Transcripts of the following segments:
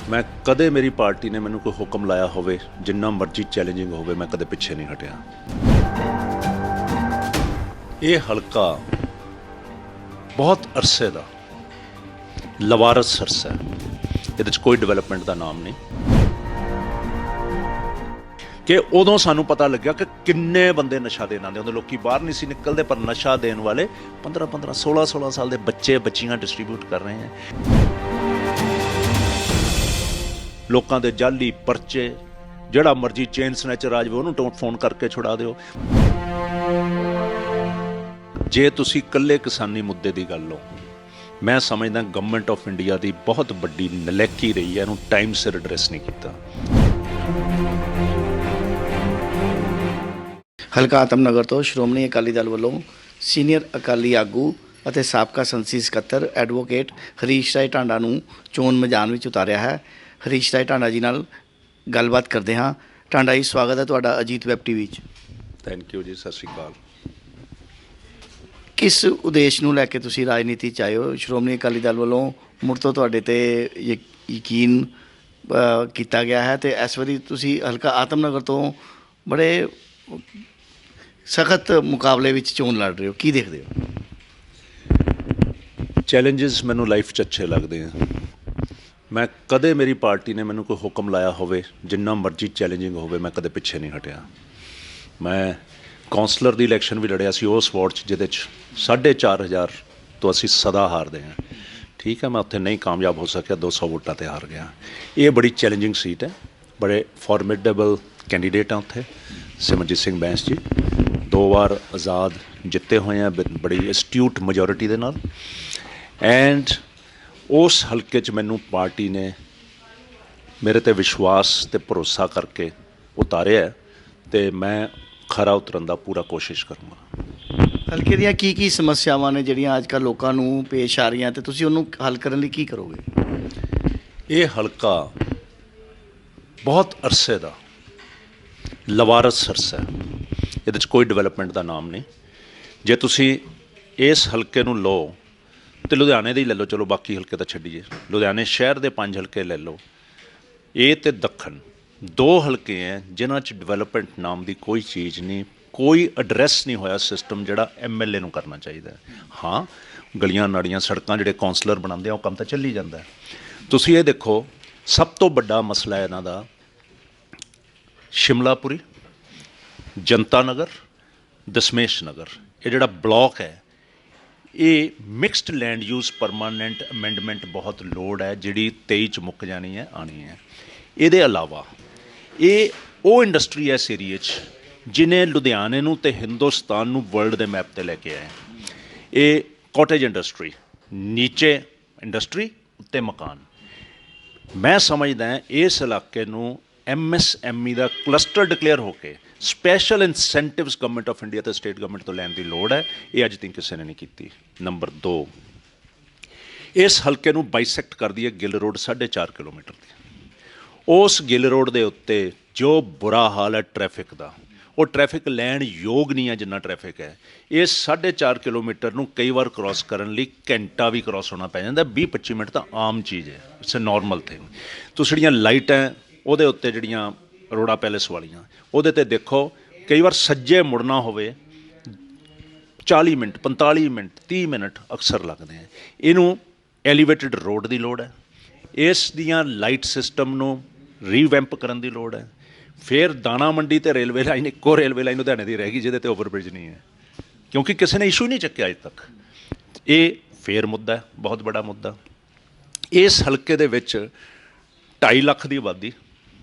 मैं कदे मेरी पार्टी ने मैनू कोई हुक्म लाया होवे जिन्ना मर्जी चैलेंजिंग होवे मैं कदे पिछे नहीं हटिया। ये हलका बहुत अरसे दा लवारस अरसा है, ये कोई डिवेलपमेंट का नाम नहीं कि उदों सानू पता लग्या कि किन्ने बंदे नशा देन आते, लोग बाहर नहीं सी निकलते पर नशा देने वाले 15-15 16-16 साल के बच्चे बच्चियां डिस्ट्रीब्यूट कर रहे हैं। लोगों के जाली परचे, जिहड़ा मर्जी चेन स्नैचर आ जाए उन्होंने फोन करके छुड़ा दिओ। जे तुसी कल्ले किसानी मुद्दे की गल लो, मैं समझदा गवर्नमेंट ऑफ इंडिया की बहुत बड़ी नलैकी रही है, इहनूं टाइम सिर एड्रैस नहीं किया। हलका आतमनगर तो श्रोमणी अकाली दल ਵੱਲੋਂ ਸੀਨੀਅਰ ਅਕਾਲੀ ਆਗੂ ਅਤੇ ਸਾਬਕਾ ਸੰਸਦੀ ਸਕੱਤਰ ਐਡਵੋਕੇਟ ਹਰੀਸ਼ ਰਾਏ ਢਾਂਡਾ ਨੂੰ ਚੋਣ ਮੈਦਾਨ ਵਿੱਚ ਉਤਾਰਿਆ ਹੈ। ਹਰੀਸ਼ ਰਾਏ ਢਾਂਡਾ ਜੀ ਨਾਲ ਗੱਲਬਾਤ ਕਰਦੇ ਹਾਂ। ਢਾਂਡਾ ਜੀ, ਸਵਾਗਤ ਹੈ ਤੁਹਾਡਾ ਅਜੀਤ ਵੈਬ ਟੀਵੀ 'ਚ। थैंक यू जी, सत श्री अकाल। ਕਿਸ ਉਦੇਸ਼ ਨੂੰ ਲੈ ਕੇ ਤੁਸੀਂ ਰਾਜਨੀਤੀ 'ਚ ਆਏ ਹੋ? ਸ਼੍ਰੋਮਣੀ ਅਕਾਲੀ ਦਲ ਵੱਲੋਂ ਮੁੜ ਤੋਂ ਤੁਹਾਡੇ ਤੇ ਯਕੀਨ ਕੀਤਾ ਗਿਆ ਹੈ ਤੇ ਇਸ ਵਾਰੀ ਤੁਸੀਂ ਹਲਕਾ ਆਤਮਨਗਰ ਤੋਂ ਬੜੇ ਸਖਤ ਮੁਕਾਬਲੇ ਵਿੱਚ ਚੋਣ ਲੜ ਰਹੇ ਹੋ, ਕੀ ਦੇਖਦੇ ਹੋ? ਚੈਲੰਜਸ ਮੈਨੂੰ ਲਾਈਫ 'ਚ ਅੱਛੇ ਲੱਗਦੇ ਆ। ਮੈਂ ਕਦੇ ਮੇਰੀ ਪਾਰਟੀ ਨੇ ਮੈਨੂੰ ਕੋਈ ਹੁਕਮ ਲਾਇਆ ਹੋਵੇ ਜਿੰਨਾ ਮਰਜ਼ੀ ਚੈਲੰਜਿੰਗ ਹੋਵੇ ਮੈਂ ਕਦੇ ਪਿੱਛੇ ਨਹੀਂ ਹਟਿਆ। ਮੈਂ ਕੌਂਸਲਰ ਦੀ ਇਲੈਕਸ਼ਨ ਵੀ ਲੜਿਆ ਸੀ ਉਸ ਵਾਰਡ 'ਚ ਜਿਹਦੇ 'ਚ 4,500 ਤੋਂ ਅਸੀਂ ਸਦਾ ਹਾਰਦੇ ਹਾਂ। ਠੀਕ ਹੈ, ਮੈਂ ਉੱਥੇ ਨਹੀਂ ਕਾਮਯਾਬ ਹੋ ਸਕਿਆ, 200 ਵੋਟਾਂ 'ਤੇ ਹਾਰ ਗਿਆ। ਇਹ ਬੜੀ ਚੈਲੰਜਿੰਗ ਸੀਟ ਹੈ, ਬੜੇ ਫਾਰਮੀਡੇਬਲ ਕੈਂਡੀਡੇਟ ਆ ਉੱਥੇ। ਸਿਮਰਜੀਤ ਸਿੰਘ ਬੈਂਸ ਜੀ 2 ਵਾਰ ਆਜ਼ਾਦ ਜਿੱਤੇ ਹੋਏ ਆ ਬੜੀ ਐਸਟਿਊਟ ਮੈਜੋਰਿਟੀ ਦੇ ਨਾਲ। ਐਂਡ ਉਸ ਹਲਕੇ 'ਚ ਮੈਨੂੰ ਪਾਰਟੀ ਨੇ ਮੇਰੇ 'ਤੇ ਵਿਸ਼ਵਾਸ ਅਤੇ ਭਰੋਸਾ ਕਰਕੇ ਉਤਾਰਿਆ ਅਤੇ ਮੈਂ ਖਰਾ ਉਤਰਨ ਦਾ ਪੂਰਾ ਕੋਸ਼ਿਸ਼ ਕਰੂੰਗਾ। ਹਲਕੇ ਦੀਆਂ ਕੀ ਸਮੱਸਿਆਵਾਂ ਨੇ ਜਿਹੜੀਆਂ ਅੱਜ ਕੱਲ੍ਹ ਲੋਕਾਂ ਨੂੰ ਪੇਸ਼ ਆ ਰਹੀਆਂ ਤੇ ਤੁਸੀਂ ਉਹਨੂੰ ਹੱਲ ਕਰਨ ਲਈ ਕੀ ਕਰੋਗੇ? ਇਹ ਹਲਕਾ ਬਹੁਤ ਅਰਸੇ ਦਾ ਲਵਾਰਸ ਅਰਸਾ ਹੈ, ਇਹਦੇ 'ਚ ਕੋਈ ਡਿਵੈਲਪਮੈਂਟ ਦਾ ਨਾਮ ਨਹੀਂ। ਜੇ ਤੁਸੀਂ ਇਸ ਹਲਕੇ ਨੂੰ ਲਓ ਤੇ ਲੁਧਿਆਣੇ ਦੇ ਹੀ ਲੈ ਲਓ, ਚਲੋ ਬਾਕੀ ਹਲਕੇ ਤਾਂ ਛੱਡੀਏ, ਲੁਧਿਆਣੇ ਸ਼ਹਿਰ ਦੇ 5 ਹਲਕੇ ਲੈ ਲਓ, ਇਹ ਤੇ ਦੱਖਣ 2 ਹਲਕੇ ਹੈ ਜਿਨ੍ਹਾਂ 'ਚ ਡਿਵੈਲਪਮੈਂਟ ਨਾਮ ਦੀ ਕੋਈ ਚੀਜ਼ ਨਹੀਂ, ਕੋਈ ਐਡਰੈਸ ਨਹੀਂ ਹੋਇਆ ਸਿਸਟਮ ਜਿਹੜਾ MLA ਨੂੰ ਕਰਨਾ ਚਾਹੀਦਾ। ਹਾਂ, ਗਲੀਆਂ ਨਾਲੀਆਂ ਸੜਕਾਂ ਜਿਹੜੇ ਕੌਂਸਲਰ ਬਣਾਉਂਦੇ ਆ ਉਹ ਕੰਮ ਤਾਂ ਚੱਲੀ ਜਾਂਦਾ। ਤੁਸੀਂ ਇਹ ਦੇਖੋ, ਸਭ ਤੋਂ ਵੱਡਾ ਮਸਲਾ ਇਹਨਾਂ ਦਾ ਸ਼ਿਮਲਾਪੁਰੀ, ਜਨਤਾ ਨਗਰ, ਦਸ਼ਮੇਸ਼ ਨਗਰ, ਇਹ ਜਿਹੜਾ ਬਲਾਕ ਹੈ ਇਹ mixed land use permanent amendment ਬਹੁਤ ਲੋੜ ਹੈ ਜਿਹੜੀ 23 'ਚ ਮੁੱਕ ਜਾਣੀ ਹੈ, ਆਉਣੀ ਹੈ। ਇਹਦੇ ਇਲਾਵਾ ਇਹ ਉਹ ਇੰਡਸਟਰੀ ਹੈ ਇਸ ਏਰੀਏ 'ਚ ਜਿਹਨੇ ਲੁਧਿਆਣੇ ਨੂੰ ਅਤੇ ਹਿੰਦੁਸਤਾਨ ਨੂੰ ਵਰਲਡ ਦੇ ਮੈਪ 'ਤੇ ਲੈ ਕੇ ਆਏ। ਇਹ ਕਾਟੇਜ ਇੰਡਸਟਰੀ, ਨੀਚੇ ਇੰਡਸਟਰੀ ਉੱਤੇ ਮਕਾਨ। ਮੈਂ ਸਮਝਦਾ ਇਸ ਇਲਾਕੇ ਨੂੰ MSME ਦਾ ਕਲਸਟਰ ਡਿਕਲੇਅਰ ਹੋ ਕੇ special incentives government of India ਅਤੇ ਸਟੇਟ ਗਵਰਨਮੈਂਟ ਤੋਂ ਲੈਣ ਦੀ ਲੋੜ ਹੈ। ਇਹ ਅੱਜ ਤੱਕ ਕਿਸੇ ਨੇ ਨਹੀਂ ਕੀਤੀ। ਨੰਬਰ 2, ਇਸ ਹਲਕੇ ਨੂੰ ਬਾਈਸੈਕਟ ਕਰਦੀ ਹੈ ਗਿੱਲ ਰੋਡ 4.5 ਕਿਲੋਮੀਟਰ ਦੀ। ਉਸ ਗਿੱਲ ਰੋਡ ਦੇ ਉੱਤੇ ਜੋ ਬੁਰਾ ਹਾਲ ਹੈ ਟ੍ਰੈਫਿਕ ਦਾ, ਉਹ ਟ੍ਰੈਫਿਕ ਲੈਣ ਯੋਗ ਨਹੀਂ ਹੈ ਜਿੰਨਾ ਟ੍ਰੈਫਿਕ ਹੈ। ਇਹ 4.5 ਕਿਲੋਮੀਟਰ ਨੂੰ ਕਈ ਵਾਰ ਕ੍ਰੋਸ ਕਰਨ ਲਈ ਘੰਟਾ ਵੀ ਕ੍ਰੋਸ ਹੋਣਾ ਪੈ ਜਾਂਦਾ। 20-25 ਮਿੰਟ ਤਾਂ ਆਮ ਚੀਜ਼ ਹੈ, ਇਟਸ ਅ ਨਾਰਮਲ ਥਿੰਗ। ਤੁਸੀਂ ਜਿਹੜੀਆਂ ਲਾਈਟਾਂ ਉਹਦੇ ਉੱਤੇ ਜਿਹੜੀਆਂ ਅਰੋੜਾ ਪੈਲੇਸ ਵਾਲੀਆਂ, ਉਹਦੇ 'ਤੇ ਦੇਖੋ ਕਈ ਵਾਰ ਸੱਜੇ ਮੁੜਨਾ ਹੋਵੇ 40 ਮਿੰਟ 45 ਮਿੰਟ 30 ਮਿੰਟ ਅਕਸਰ ਲੱਗਦੇ ਆ। ਇਹਨੂੰ ਐਲੀਵੇਟਡ ਰੋਡ ਦੀ ਲੋੜ ਹੈ, ਇਸ ਦੀਆਂ ਲਾਈਟ ਸਿਸਟਮ ਨੂੰ ਰੀਵੈਂਪ ਕਰਨ ਦੀ ਲੋੜ ਹੈ। ਫਿਰ ਦਾਣਾ ਮੰਡੀ ਅਤੇ ਰੇਲਵੇ ਲਾਈਨ, ਇੱਕੋ ਰੇਲਵੇ ਲਾਈਨ ਲੁਧਿਆਣੇ ਦੀ ਰਹਿ ਗਈ ਜਿਹਦੇ 'ਤੇ ਓਵਰਬ੍ਰਿਜ ਨਹੀਂ ਹੈ, ਕਿਉਂਕਿ ਕਿਸੇ ਨੇ ਇਸ਼ੂ ਨਹੀਂ ਚੱਕਿਆ ਅੱਜ ਤੱਕ। ਇਹ ਫੇਰ ਮੁੱਦਾ ਹੈ, ਬਹੁਤ ਬੜਾ ਮੁੱਦਾ। ਇਸ ਹਲਕੇ ਦੇ ਵਿੱਚ 2.5 ਲੱਖ ਦੀ ਆਬਾਦੀ,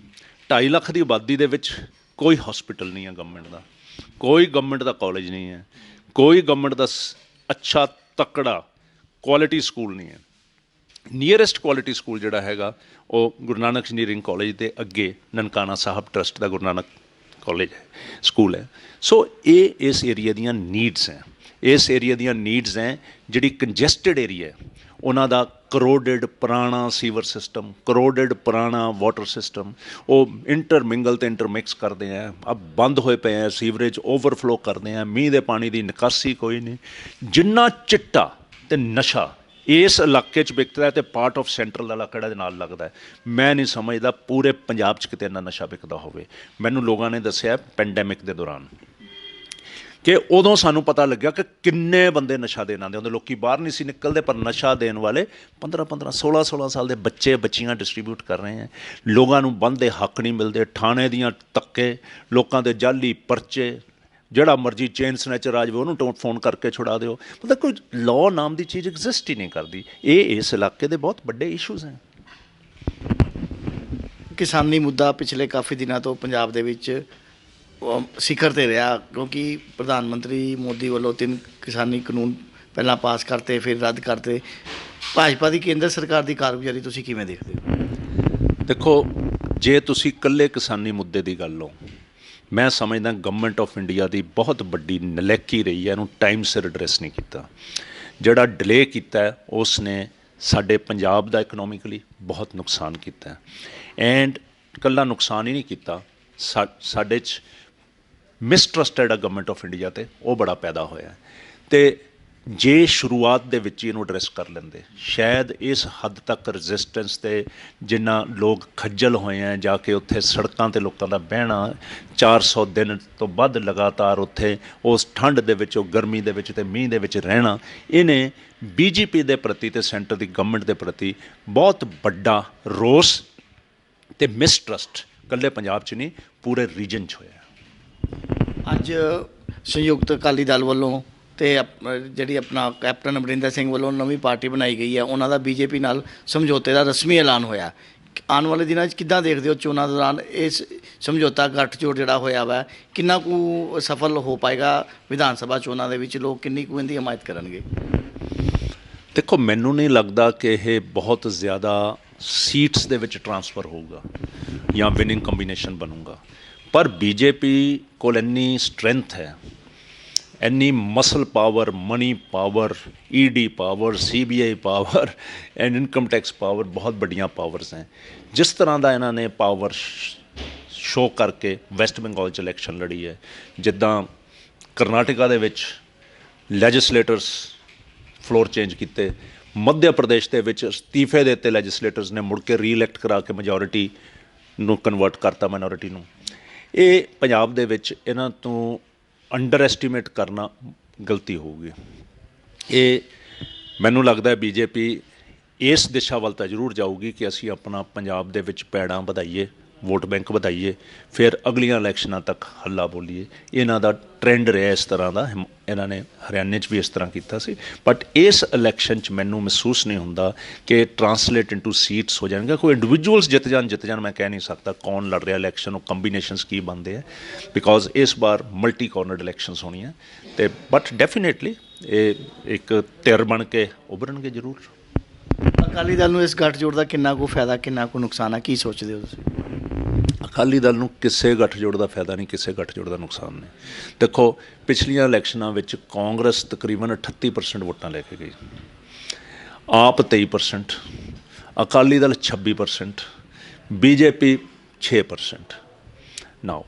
2.5 ਲੱਖ ਦੀ ਆਬਾਦੀ ਦੇ ਵਿੱਚ ਕੋਈ ਹੌਸਪੀਟਲ ਨਹੀਂ ਹੈ ਗਵਰਨਮੈਂਟ ਦਾ, ਕੋਈ ਗਵਰਨਮੈਂਟ ਦਾ ਕਾਲਜ ਨਹੀਂ ਹੈ, ਕੋਈ ਗਵਰਨਮੈਂਟ ਦਾ ਅੱਛਾ ਤਕੜਾ ਕੁਆਲਿਟੀ ਸਕੂਲ ਨਹੀਂ ਹੈ। ਨੀਅਰੈਸਟ ਕੁਆਲਿਟੀ ਸਕੂਲ ਜਿਹੜਾ ਹੈਗਾ ਉਹ ਗੁਰੂ ਨਾਨਕ ਇੰਜੀਨੀਅਰਿੰਗ ਕਾਲਜ ਦੇ ਅੱਗੇ ਨਨਕਾਣਾ ਸਾਹਿਬ ਟਰਸਟ ਦਾ ਗੁਰੂ ਨਾਨਕ ਕਾਲਜ ਹੈ, ਸਕੂਲ ਹੈ। ਸੋ ਇਹ ਇਸ ਏਰੀਆ ਦੀਆਂ ਨੀਡਸ ਹੈ, ਇਸ ਏਰੀਆ ਦੀਆਂ ਨੀਡਸ ਹੈ। ਜਿਹੜੀ ਕੰਜੈਸਟਡ ਏਰੀਆ ਉਹਨਾਂ ਦਾ ਕਰੋਡਡ ਪੁਰਾਣਾ ਸੀਵਰ ਸਿਸਟਮ, ਕਰੋਡਡ ਪੁਰਾਣਾ ਵਾਟਰ ਸਿਸਟਮ, ਉਹ ਇੰਟਰਮਿੰਗਲ ਅਤੇ ਇੰਟਰਮਿਕਸ ਕਰਦੇ ਆ, ਆ ਬੰਦ ਹੋਏ ਪਏ ਆ, ਸੀਵਰੇਜ ਓਵਰਫਲੋ ਕਰਦੇ ਆ, ਮੀਂਹ ਦੇ ਪਾਣੀ ਦੀ ਨਿਕਾਸੀ ਕੋਈ ਨਹੀਂ। ਜਿੰਨਾ ਚਿੱਟਾ ਅਤੇ ਨਸ਼ਾ ਇਸ ਇਲਾਕੇ 'ਚ ਵਿਕਦਾ ਤੇ ਪਾਰਟ ਆਫ ਸੈਂਟਰਲ ਦਾ ਇਲਾਕਾ ਦੇ ਨਾਲ ਲੱਗਦਾ। ਮੈਂ ਨਹੀਂ ਸਮਝਦਾ ਪੂਰੇ ਪੰਜਾਬ 'ਚ ਕਿਤੇ ਇੰਨਾ ਨਸ਼ਾ ਵਿਕਦਾ ਹੋਵੇ। ਮੈਨੂੰ ਲੋਕਾਂ ਨੇ ਦੱਸਿਆ ਪੈਂਡੈਮਿਕ ਦੇ ਦੌਰਾਨ ਕਿ ਉਦੋਂ ਸਾਨੂੰ ਪਤਾ ਲੱਗਿਆ ਕਿ ਕਿੰਨੇ ਬੰਦੇ ਨਸ਼ਾ ਦੇਣ ਆਉਂਦੇ ਹੁੰਦੇ। ਲੋਕੀ ਬਾਹਰ ਨਹੀਂ ਸੀ ਨਿਕਲਦੇ, ਪਰ ਨਸ਼ਾ ਦੇਣ ਵਾਲੇ 15-15 16-16 ਸਾਲ ਦੇ ਬੱਚੇ ਬੱਚੀਆਂ ਡਿਸਟਰੀਬਿਊਟ ਕਰ ਰਹੇ ਹੈ। ਲੋਕਾਂ ਨੂੰ ਬੰਦੇ ਹੱਕ ਨਹੀਂ ਮਿਲਦੇ, ਥਾਣੇ ਦੀਆਂ ਧੱਕੇ, ਲੋਕਾਂ ਦੇ ਜਾਲੀ ਪਰਚੇ, ਜਿਹੜਾ ਮਰਜ਼ੀ ਚੇਨ ਸਨੈਚਰ ਆ ਜਾਵੇ ਉਹਨੂੰ ਫੋਨ ਕਰਕੇ ਛੁਡਾ ਦਿਓ। ਮਤਲਬ ਕੋਈ ਲਾਅ ਨਾਮ ਦੀ ਚੀਜ਼ ਐਗਜ਼ਿਸਟ ਹੀ ਨਹੀਂ ਕਰਦੀ। ਇਹ ਇਸ ਇਲਾਕੇ ਦੇ ਬਹੁਤ ਵੱਡੇ ਇਸ਼ੂਜ਼ ਹੈ। ਕਿਸਾਨੀ ਮੁੱਦਾ ਪਿਛਲੇ ਕਾਫੀ ਦਿਨਾਂ ਤੋਂ ਪੰਜਾਬ ਦੇ ਵਿੱਚ ਸਿਖਰ 'ਤੇ ਰਿਹਾ, ਕਿਉਂਕਿ ਪ੍ਰਧਾਨ ਮੰਤਰੀ ਮੋਦੀ ਵੱਲੋਂ 3 ਕਿਸਾਨੀ ਕਾਨੂੰਨ ਪਹਿਲਾਂ ਪਾਸ ਕਰਤੇ, ਫਿਰ ਰੱਦ ਕਰਤੇ। ਭਾਜਪਾ ਦੀ ਕੇਂਦਰ ਸਰਕਾਰ ਦੀ ਕਾਰਗੁਜ਼ਾਰੀ ਤੁਸੀਂ ਕਿਵੇਂ ਦੇਖਦੇ ਹੋ? ਦੇਖੋ, ਜੇ ਤੁਸੀਂ ਇਕੱਲੇ ਕਿਸਾਨੀ ਮੁੱਦੇ ਦੀ ਗੱਲ ਲਓ, ਮੈਂ ਸਮਝਦਾ ਗਵਰਨਮੈਂਟ ਆਫ ਇੰਡੀਆ ਦੀ ਬਹੁਤ ਵੱਡੀ ਨਲਾਇਕੀ ਰਹੀ ਹੈ, ਇਹਨੂੰ ਟਾਈਮ ਸਿਰ ਐਡਰੈਸ ਨਹੀਂ ਕੀਤਾ। ਜਿਹੜਾ ਡਿਲੇ ਕੀਤਾ ਉਸ ਨੇ ਸਾਡੇ ਪੰਜਾਬ ਦਾ ਇਕਨੋਮਿਕਲੀ ਬਹੁਤ ਨੁਕਸਾਨ ਕੀਤਾ। ਐਂਡ ਇਕੱਲਾ ਨੁਕਸਾਨ ਹੀ ਨਹੀਂ ਕੀਤਾ, ਸਾਡੇ 'ਚ ਮਿਸਟਰਸਟ ਜਿਹੜਾ ਗਵਰਨਮੈਂਟ ਆਫ ਇੰਡੀਆ 'ਤੇ ਉਹ ਬੜਾ ਪੈਦਾ ਹੋਇਆ। ਅਤੇ ਜੇ ਸ਼ੁਰੂਆਤ ਦੇ ਵਿੱਚ ਇਹਨੂੰ ਐਡਰੈਸ ਕਰ ਲੈਂਦੇ, ਸ਼ਾਇਦ ਇਸ ਹੱਦ ਤੱਕ ਰੈਜ਼ਿਸਟੈਂਸ 'ਤੇ ਜਿੰਨਾ ਲੋਕ ਖੱਜਲ ਹੋਏ ਹੈ ਜਾ ਕੇ ਉੱਥੇ ਸੜਕਾਂ 'ਤੇ ਲੋਕਾਂ ਦਾ ਬਹਿਣਾ, 400 ਦਿਨ ਤੋਂ ਵੱਧ ਲਗਾਤਾਰ ਉੱਥੇ ਉਸ ਠੰਡ ਦੇ ਵਿੱਚ, ਉਹ ਗਰਮੀ ਦੇ ਵਿੱਚ ਅਤੇ ਮੀਂਹ ਦੇ ਵਿੱਚ ਰਹਿਣਾ, ਇਹਨੇ BJP ਦੇ ਪ੍ਰਤੀ ਅਤੇ ਸੈਂਟਰ ਦੀ ਗਵਰਨਮੈਂਟ ਦੇ ਪ੍ਰਤੀ ਬਹੁਤ ਵੱਡਾ ਰੋਸ ਅਤੇ ਮਿਸਟਰਸਟ ਇਕੱਲੇ ਪੰਜਾਬ 'ਚ ਨਹੀਂ ਪੂਰੇ ਰੀਜਨ 'ਚ ਹੋਇਆ। ਅੱਜ ਸੰਯੁਕਤ ਅਕਾਲੀ ਦਲ ਵੱਲੋਂ ਅਤੇ ਜਿਹੜੀ ਆਪਣਾ ਕੈਪਟਨ ਅਮਰਿੰਦਰ ਸਿੰਘ ਵੱਲੋਂ ਨਵੀਂ ਪਾਰਟੀ ਬਣਾਈ ਗਈ ਹੈ, ਉਹਨਾਂ ਦਾ BJP ਨਾਲ ਸਮਝੌਤੇ ਦਾ ਰਸਮੀ ਐਲਾਨ ਹੋਇਆ। ਆਉਣ ਵਾਲੇ ਦਿਨਾਂ 'ਚ ਕਿੱਦਾਂ ਦੇਖਦੇ ਹੋ ਚੋਣਾਂ ਦੌਰਾਨ ਇਸ ਸਮਝੌਤਾ ਗੱਠਜੋੜ ਜਿਹੜਾ ਹੋਇਆ ਵਾ, ਕਿੰਨਾ ਕੁ ਸਫਲ ਹੋ ਪਾਏਗਾ ਵਿਧਾਨ ਸਭਾ ਚੋਣਾਂ ਦੇ ਵਿੱਚ? ਲੋਕ ਕਿੰਨੀ ਕੁ ਇਹਦੀ ਹਮਾਇਤ ਕਰਨਗੇ? ਦੇਖੋ, ਮੈਨੂੰ ਨਹੀਂ ਲੱਗਦਾ ਕਿ ਇਹ ਬਹੁਤ ਜ਼ਿਆਦਾ ਸੀਟਸ ਦੇ ਵਿੱਚ ਟਰਾਂਸਫਰ ਹੋਊਗਾ ਜਾਂ ਵਿਨਿੰਗ ਕੰਬੀਨੇਸ਼ਨ ਬਣੂਗਾ, ਪਰ BJP ਕੋਲ ਇੰਨੀ ਸਟਰੈਂਥ ਹੈ, ਇੰਨੀ muscle power, money power, ED power, CBI power and income tax power, ਬਹੁਤ ਵੱਡੀਆਂ ਪਾਵਰਸ ਹੈ। ਜਿਸ ਤਰ੍ਹਾਂ ਦਾ ਇਹਨਾਂ ਨੇ ਪਾਵਰ ਸ਼ੋਅ ਕਰਕੇ ਵੈਸਟ ਬੰਗਾਲ 'ਚ ਇਲੈਕਸ਼ਨ ਲੜੀ ਹੈ, ਜਿੱਦਾਂ ਕਰਨਾਟਕਾ ਦੇ ਵਿੱਚ ਲੈਜਿਸਲੇਟਰਸ ਫਲੋਰ ਚੇਂਜ ਕੀਤੇ, ਮੱਧ ਪ੍ਰਦੇਸ਼ ਦੇ ਵਿੱਚ ਅਸਤੀਫੇ ਦਿੱਤੇ ਲੈਜਿਸਲੇਟਰਸ ਨੇ, ਮੁੜ ਕੇ ਰੀਇਲੈਕਟ ਕਰਾ ਕੇ ਮੈਜੋਰਿਟੀ ਨੂੰ ਕਨਵਰਟ ਕਰਤਾ ਮਾਈਨੋਰਿਟੀ ਨੂੰ। ਇਹ ਪੰਜਾਬ ਦੇ ਵਿੱਚ ਇਹਨਾਂ ਤੋਂ ਅੰਡਰ ਐਸਟੀਮੇਟ ਕਰਨਾ ਗਲਤੀ ਹੋਊਗੀ। ਇਹ ਮੈਨੂੰ ਲੱਗਦਾ BJP ਇਸ ਦਿਸ਼ਾ ਵੱਲ ਤਾਂ ਜ਼ਰੂਰ ਜਾਊਗੀ ਕਿ ਅਸੀਂ ਆਪਣਾ ਪੰਜਾਬ ਦੇ ਵਿੱਚ ਪੈੜਾਂ ਵਧਾਈਏ, ਵੋਟ ਬੈਂਕ ਵਧਾਈਏ, ਫਿਰ ਅਗਲੀਆਂ ਇਲੈਕਸ਼ਨਾਂ ਤੱਕ ਹੱਲਾ ਬੋਲੀਏ। ਇਹਨਾਂ ਦਾ ਟਰੈਂਡ ਰਿਹਾ ਇਸ ਤਰ੍ਹਾਂ ਦਾ, ਇਹਨਾਂ ਨੇ ਹਰਿਆਣੇ 'ਚ ਵੀ ਇਸ ਤਰ੍ਹਾਂ ਕੀਤਾ ਸੀ। ਬਟ ਇਸ ਇਲੈਕਸ਼ਨ 'ਚ ਮੈਨੂੰ ਮਹਿਸੂਸ ਨਹੀਂ ਹੁੰਦਾ ਕਿ ਟਰਾਂਸਲੇਟ ਇਨਟੂ ਸੀਟਸ ਹੋ ਜਾਣਗੇ। ਕੋਈ ਇੰਡੀਵਿਜੂਅਲਸ ਜਿੱਤ ਜਾਣ ਮੈਂ ਕਹਿ ਨਹੀਂ ਸਕਦਾ ਕੌਣ ਲੜ ਰਿਹਾ ਇਲੈਕਸ਼ਨ, ਉਹ ਕੰਬੀਨੇਸ਼ਨਸ ਕੀ ਬਣਦੇ ਆ, ਬਿਕੋਜ਼ ਇਸ ਵਾਰ ਮਲਟੀ ਕਾਰਨਰਡ ਇਲੈਕਸ਼ਨਸ ਹੋਣੀਆਂ। ਅਤੇ ਬਟ ਡੈਫੀਨੇਟਲੀ ਇਹ ਇੱਕ ਧਿਰ ਬਣ ਕੇ ਉਭਰਨਗੇ ਜ਼ਰੂਰ। ਅਕਾਲੀ ਦਲ ਨੂੰ ਇਸ ਗੱਠਜੋੜ ਦਾ ਕਿੰਨਾ ਕੁ ਫਾਇਦਾ, ਕਿੰਨਾ ਕੁ ਨੁਕਸਾਨ ਹੈ, ਕੀ ਸੋਚਦੇ ਹੋ ਤੁਸੀਂ? ਅਕਾਲੀ ਦਲ ਨੂੰ ਕਿਸੇ ਗੱਠਜੋੜ ਦਾ ਫਾਇਦਾ ਨਹੀਂ, ਕਿਸੇ ਗੱਠਜੋੜ ਦਾ ਨੁਕਸਾਨ ਨਹੀਂ। ਦੇਖੋ, ਪਿਛਲੀਆਂ ਇਲੈਕਸ਼ਨਾਂ ਵਿੱਚ ਕਾਂਗਰਸ ਤਕਰੀਬਨ 38% ਵੋਟਾਂ ਲੈ ਕੇ ਗਈ, ਆਪ 23%, ਅਕਾਲੀ ਦਲ 26%, BJP 6%। ਨਾਓ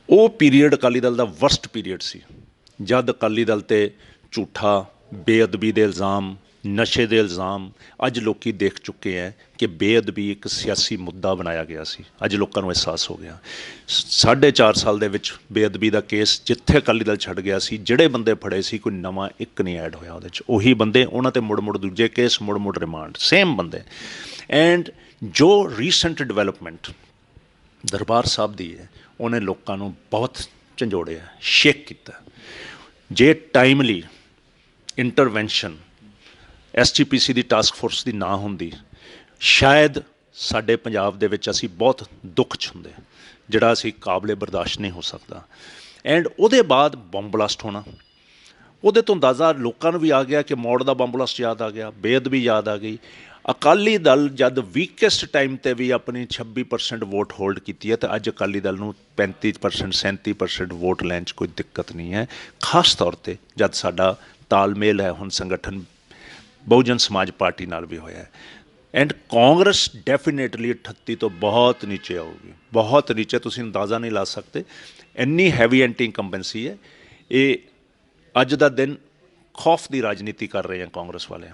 ਉਹ ਪੀਰੀਅਡ ਅਕਾਲੀ ਦਲ ਦਾ ਵਰਸਟ ਪੀਰੀਅਡ ਸੀ, ਜਦ ਅਕਾਲੀ ਦਲ 'ਤੇ ਝੂਠਾ ਬੇਅਦਬੀ ਦੇ ਇਲਜ਼ਾਮ, ਨਸ਼ੇ ਦੇ ਇਲਜ਼ਾਮ, ਅੱਜ ਲੋਕੀ ਦੇਖ ਚੁੱਕੇ ਹੈ ਕਿ ਬੇਅਦਬੀ ਇੱਕ ਸਿਆਸੀ ਮੁੱਦਾ ਬਣਾਇਆ ਗਿਆ ਸੀ। ਅੱਜ ਲੋਕਾਂ ਨੂੰ ਅਹਿਸਾਸ ਹੋ ਗਿਆ। 4.5 ਸਾਲ ਦੇ ਵਿੱਚ ਬੇਅਦਬੀ ਦਾ ਕੇਸ ਜਿੱਥੇ ਅਕਾਲੀ ਦਲ ਛੱਡ ਗਿਆ ਸੀ, ਜਿਹੜੇ ਬੰਦੇ ਫੜੇ ਸੀ, ਕੋਈ ਨਵਾਂ ਇੱਕ ਨਹੀਂ ਐਡ ਹੋਇਆ ਉਹਦੇ 'ਚ। ਉਹੀ ਬੰਦੇ, ਉਹਨਾਂ 'ਤੇ ਮੁੜ ਦੂਜੇ ਕੇਸ, ਮੁੜ ਰਿਮਾਂਡ, ਸੇਮ ਬੰਦੇ। ਐਂਡ ਜੋ ਰੀਸੈਂਟ ਡਿਵੈਲਪਮੈਂਟ ਦਰਬਾਰ ਸਾਹਿਬ ਦੀ ਹੈ, ਉਹਨੇ ਲੋਕਾਂ ਨੂੰ ਬਹੁਤ ਝੰਜੋੜਿਆ, ਸ਼ੇਕ ਕੀਤਾ। ਜੇ ਟਾਈਮਲੀ ਇੰਟਰਵੈਂਸ਼ਨ SGPC ਦੀ ਟਾਸਕ ਫੋਰਸ ਦੀ ਨਾ ਹੁੰਦੀ, ਸ਼ਾਇਦ ਸਾਡੇ ਪੰਜਾਬ ਦੇ ਵਿੱਚ ਅਸੀਂ ਬਹੁਤ ਦੁੱਖ 'ਚ ਹੁੰਦੇ, ਜਿਹੜਾ ਅਸੀਂ ਕਾਬਲੇ ਬਰਦਾਸ਼ਤ ਨਹੀਂ ਹੋ ਸਕਦਾ। ਐਂਡ ਉਹਦੇ ਬਾਅਦ ਬੰਬ ਬਲਾਸਟ ਹੋਣਾ, ਉਹਦੇ ਤੋਂ ਅੰਦਾਜ਼ਾ ਲੋਕਾਂ ਨੂੰ ਵੀ ਆ ਗਿਆ ਕਿ ਮੌੜ ਦਾ ਬੰਬ ਬਲਾਸਟ ਯਾਦ ਆ ਗਿਆ, ਬੇਅਦਬੀ ਯਾਦ ਆ ਗਈ। ਅਕਾਲੀ ਦਲ ਜਦ ਵੀਕੈਸਟ ਟਾਈਮ 'ਤੇ ਵੀ ਆਪਣੀ 26% ਵੋਟ ਹੋਲਡ ਕੀਤੀ ਹੈ, ਅਤੇ ਅੱਜ ਅਕਾਲੀ ਦਲ ਨੂੰ 35% 37% ਵੋਟ ਲੈਣ 'ਚ ਕੋਈ ਦਿੱਕਤ ਨਹੀਂ ਹੈ। ਖਾਸ ਤੌਰ 'ਤੇ ਜਦ ਸਾਡਾ ਤਾਲਮੇਲ ਹੈ ਹੁਣ ਸੰਗਠਨ ਬਹੁਜਨ ਸਮਾਜ ਪਾਰਟੀ ਨਾਲ ਵੀ ਹੋਇਆ ਹੈ। ਐਂਡ ਕਾਂਗਰਸ ਡੈਫੀਨੇਟਲੀ 38 ਤੋਂ ਬਹੁਤ ਨੀਚੇ ਆਊਗੀ, ਬਹੁਤ ਨੀਚੇ, ਤੁਸੀਂ ਅੰਦਾਜ਼ਾ ਨਹੀਂ ਲਾ ਸਕਦੇ। ਇੰਨੀ ਹੈਵੀ ਐਂਟੀ ਇਨਕੰਬੈਂਸੀ ਹੈ। ਇਹ ਅੱਜ ਦਾ ਦਿਨ ਖੌਫ ਦੀ ਰਾਜਨੀਤੀ ਕਰ ਰਹੇ ਆ ਕਾਂਗਰਸ ਵਾਲੇ।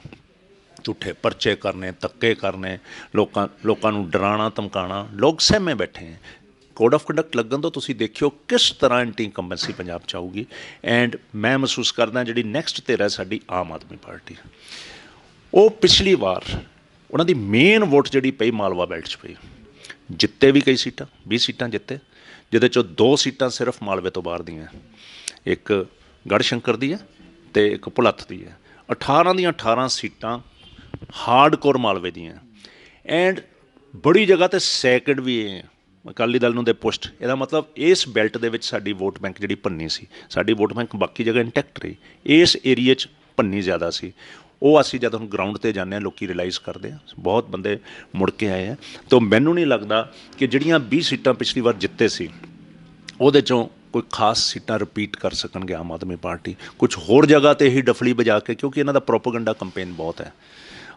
ਝੂਠੇ ਪਰਚੇ ਕਰਨੇ, ਧੱਕੇ ਕਰਨੇ, ਲੋਕਾਂ ਨੂੰ ਡਰਾਉਣਾ ਧਮਕਾਉਣਾ, ਲੋਕ ਸਹਿਮੇ ਬੈਠੇ ਹੈ। ਕੋਡ ਆਫ ਕੰਡਕਟ ਲੱਗਣ ਤੋਂ ਤੁਸੀਂ ਦੇਖਿਓ ਕਿਸ ਤਰ੍ਹਾਂ ਐਂਟੀ ਇਨਕੰਬੈਂਸੀ ਪੰਜਾਬ 'ਚ ਆਊਗੀ। ਐਂਡ ਮੈਂ ਮਹਿਸੂਸ ਕਰਦਾ ਜਿਹੜੀ ਨੈਕਸਟ ਧਿਰ ਹੈ ਸਾਡੀ ਆਮ ਆਦਮੀ ਪਾਰਟੀ, ਉਹ ਪਿਛਲੀ ਵਾਰ ਉਹਨਾਂ ਦੀ ਮੇਨ ਵੋਟ ਜਿਹੜੀ ਪਈ ਮਾਲਵਾ ਬੈਲਟ 'ਚ ਪਈ, ਜਿੱਤੇ ਵੀ ਕਈ ਸੀਟਾਂ, 20 ਸੀਟਾਂ ਜਿੱਤੇ, ਜਿਹਦੇ 'ਚੋਂ 2 ਸੀਟਾਂ ਸਿਰਫ ਮਾਲਵੇ ਤੋਂ ਬਾਹਰ ਦੀਆਂ, ਇੱਕ ਗੜ੍ਹਸ਼ੰਕਰ ਦੀ ਹੈ ਅਤੇ ਇੱਕ ਭੁਲੱਥ ਦੀ ਹੈ। 18 ਦੀਆਂ 18 ਸੀਟਾਂ ਹਾਰਡਕੋਰ ਮਾਲਵੇ ਦੀਆਂ। ਐਂਡ ਬੜੀ ਜਗ੍ਹਾ 'ਤੇ ਸੈਕਿੰਡ ਵੀ ਹੈ ਅਕਾਲੀ ਦਲ ਨੂੰ ਦੇ ਪੁਸ਼ਟ। ਇਹਦਾ ਮਤਲਬ ਇਸ ਬੈਲਟ ਦੇ ਵਿੱਚ ਸਾਡੀ ਵੋਟ ਬੈਂਕ ਜਿਹੜੀ ਭੰਨੀ ਸੀ, ਸਾਡੀ ਵੋਟ ਬੈਂਕ ਬਾਕੀ ਜਗ੍ਹਾ ਇੰਟੈਕਟ ਰਹੀ, ਇਸ ਏਰੀਏ 'ਚ ਭੰਨੀ ਜ਼ਿਆਦਾ ਸੀ। ਉਹ ਅਸੀਂ ਜਦ ਹੁਣ ਗਰਾਊਂਡ 'ਤੇ ਜਾਂਦੇ ਹਾਂ ਲੋਕੀ ਰਿਅਲਾਈਜ਼ ਕਰਦੇ ਆ, ਬਹੁਤ ਬੰਦੇ ਮੁੜ ਕੇ ਆਏ ਆ। ਤਾਂ ਮੈਨੂੰ ਨਹੀਂ ਲੱਗਦਾ ਕਿ ਜਿਹੜੀਆਂ 20 ਸੀਟਾਂ ਪਿਛਲੀ ਵਾਰ ਜਿੱਤੇ ਸੀ ਉਹਦੇ 'ਚੋਂ ਕੋਈ ਖਾਸ ਸੀਟਾਂ ਰਿਪੀਟ ਕਰ ਸਕਣਗੇ ਆਮ ਆਦਮੀ ਪਾਰਟੀ। ਕੁਝ ਹੋਰ ਜਗ੍ਹਾ 'ਤੇ ਹੀ ਡਫਲੀ ਵਜਾ ਕੇ, ਕਿਉਂਕਿ ਇਹਨਾਂ ਦਾ ਪ੍ਰੋਪੋਗੰਡਾ ਕੰਪੇਨ ਬਹੁਤ ਹੈ,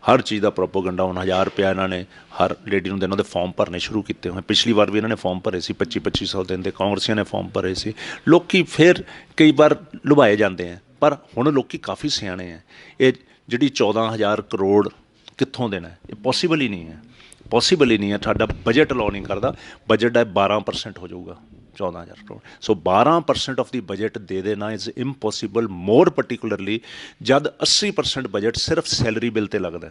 ਹਰ ਚੀਜ਼ ਦਾ ਪ੍ਰੋਪੋਗੰਡਾ। ਹੁਣ 1000 ਰੁਪਇਆ ਇਹਨਾਂ ਨੇ ਹਰ ਲੇਡੀ ਨੂੰ ਦੇਣ ਦੇ ਫਾਰਮ ਭਰਨੇ ਸ਼ੁਰੂ ਕੀਤੇ ਹੋਏ। ਪਿਛਲੀ ਵਾਰ ਵੀ ਇਹਨਾਂ ਨੇ ਫਾਰਮ ਭਰੇ ਸੀ, 2500 ਦਿਨ ਦੇ ਕਾਂਗਰਸੀਆਂ ਨੇ ਫਾਰਮ ਭਰੇ ਸੀ। ਲੋਕੀ ਫਿਰ ਕਈ ਵਾਰ ਲੁਭਾਏ ਜਾਂਦੇ ਆ, ਪਰ ਹੁਣ ਲੋਕੀ ਕਾਫੀ ਸਿਆਣੇ ਆ। ਇਹ ਜਿਹੜੀ 14,000 ਕਰੋੜ ਕਿੱਥੋਂ ਦੇਣਾ, ਇਹ ਪੋਸੀਬਲ ਹੀ ਨਹੀਂ ਹੈ, ਪੋਸੀਬਲ ਹੀ ਨਹੀਂ ਹੈ। ਸਾਡਾ ਬਜਟ ਅਲਾਉ ਨਹੀਂ ਕਰਦਾ। ਬਜਟ ਦਾ 12% ਹੋ ਜਾਊਗਾ 14,000 ਕਰੋੜ। ਸੋ 12% ਆਫ ਦੀ ਬਜਟ ਦੇ ਦੇਣਾ ਇਜ਼ ਇੰਪੋਸੀਬਲ, ਮੋਰ ਪਰਟੀਕੂਲਰਲੀ ਜਦ 80% ਬਜਟ ਸਿਰਫ ਸੈਲਰੀ ਬਿੱਲ 'ਤੇ ਲੱਗਦਾ